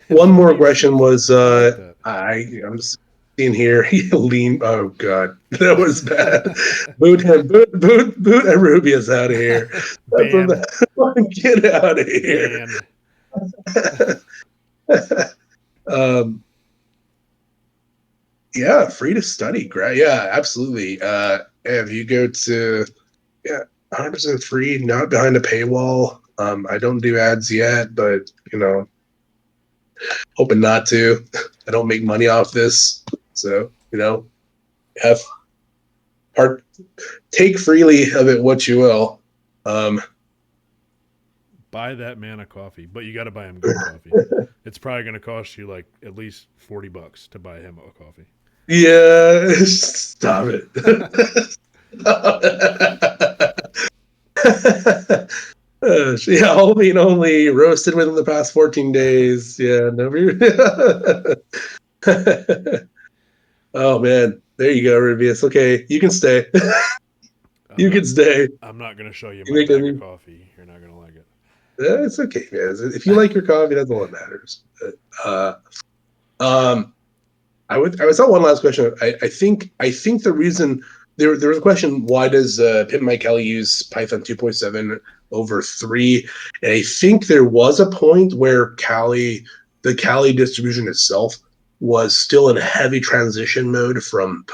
It's one more funny you question was I like that. I'm seeing here lean. Oh god, that was bad. Boot him, boot Arubius out of here. That's a Banned. bad. Get out of here. Banned. um, yeah, free to study. Great. Yeah, absolutely. If you go to 100% free, not behind a paywall. I don't do ads yet, but hoping not to. I don't make money off this, so have part take freely of it what you will. Um, Buy that man a coffee, but you got to buy him good coffee. It's probably going to cost you like at least $40 to buy him a coffee. yeah, stop it. Yeah, all bean only roasted within the past 14 days. Yeah, never. Oh man, there you go, Rubius. Okay, you can stay. I'm You not. can stay. I'm not going to show you You my make bag of a, coffee. You're not going to like it. it's okay, man. If you like your coffee, that's all that matters. But, um, I was on one last question. I think the reason there was a question, why does Pip Mike Kelly use Python 2.7 over 3? And I think there was a point where the Kali distribution itself was still in heavy transition mode from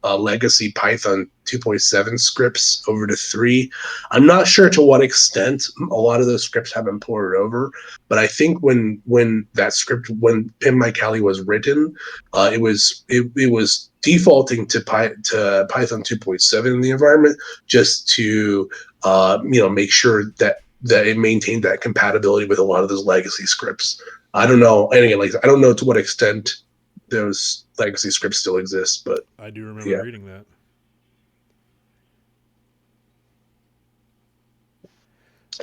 legacy Python 2.7 scripts over to 3. I'm not sure to what extent a lot of those scripts have been ported over, but I think when Pim Mike Kelly was written, it was defaulting to Python 2.7 in the environment just to make sure that it maintained that compatibility with a lot of those legacy scripts. I don't know. And again, like I don't know to what extent those legacy scripts still exist, but I do remember yeah. reading that.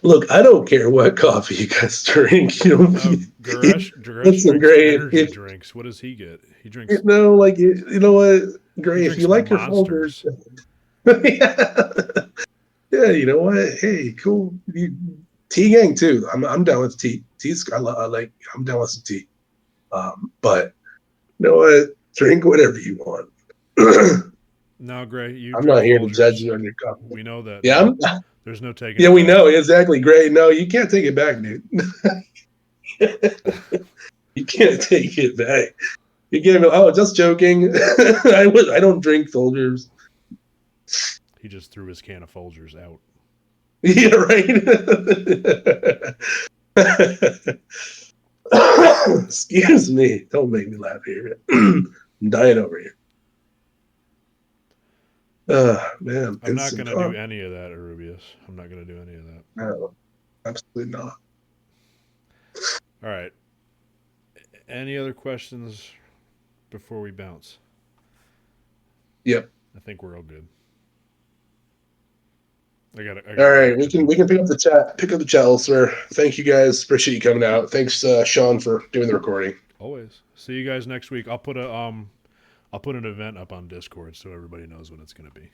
Look, I don't care what coffee you guys drink. You know, Goresh listen, drinks Gray. energy If drinks. What does he get? you know, like you know what, He Gray, if you drinks like your Folgers, monsters. yeah, yeah, you know what? Hey, cool. Tea gang too. I'm down with tea. Tea's I like. I'm down with some tea. But you know what? Drink whatever you want. No, Gray, you I'm drink not here to judge Folgers. you on your coffee. We know that Yeah, now. There's no taking yeah, it we back. know exactly. Great. No, you can't take it back, dude. You can't take it back. You can't go, oh, just joking. I don't drink Folgers. He just threw his can of Folgers out. Yeah, right. Excuse me. Don't make me laugh here. I'm dying over here. Man, I'm it's not some going to do fun. any of that, Arubius. I'm not going to do any of that. No, absolutely not. All right. Any other questions before we bounce? Yep. I think we're all good. I All got right, work to do. we can pick up the chat. Pick up the chat elsewhere. Thank you guys. Appreciate you coming out. Thanks, Sean, for doing the recording. Always. See you guys next week. I'll put an event up on Discord so everybody knows when it's going to be.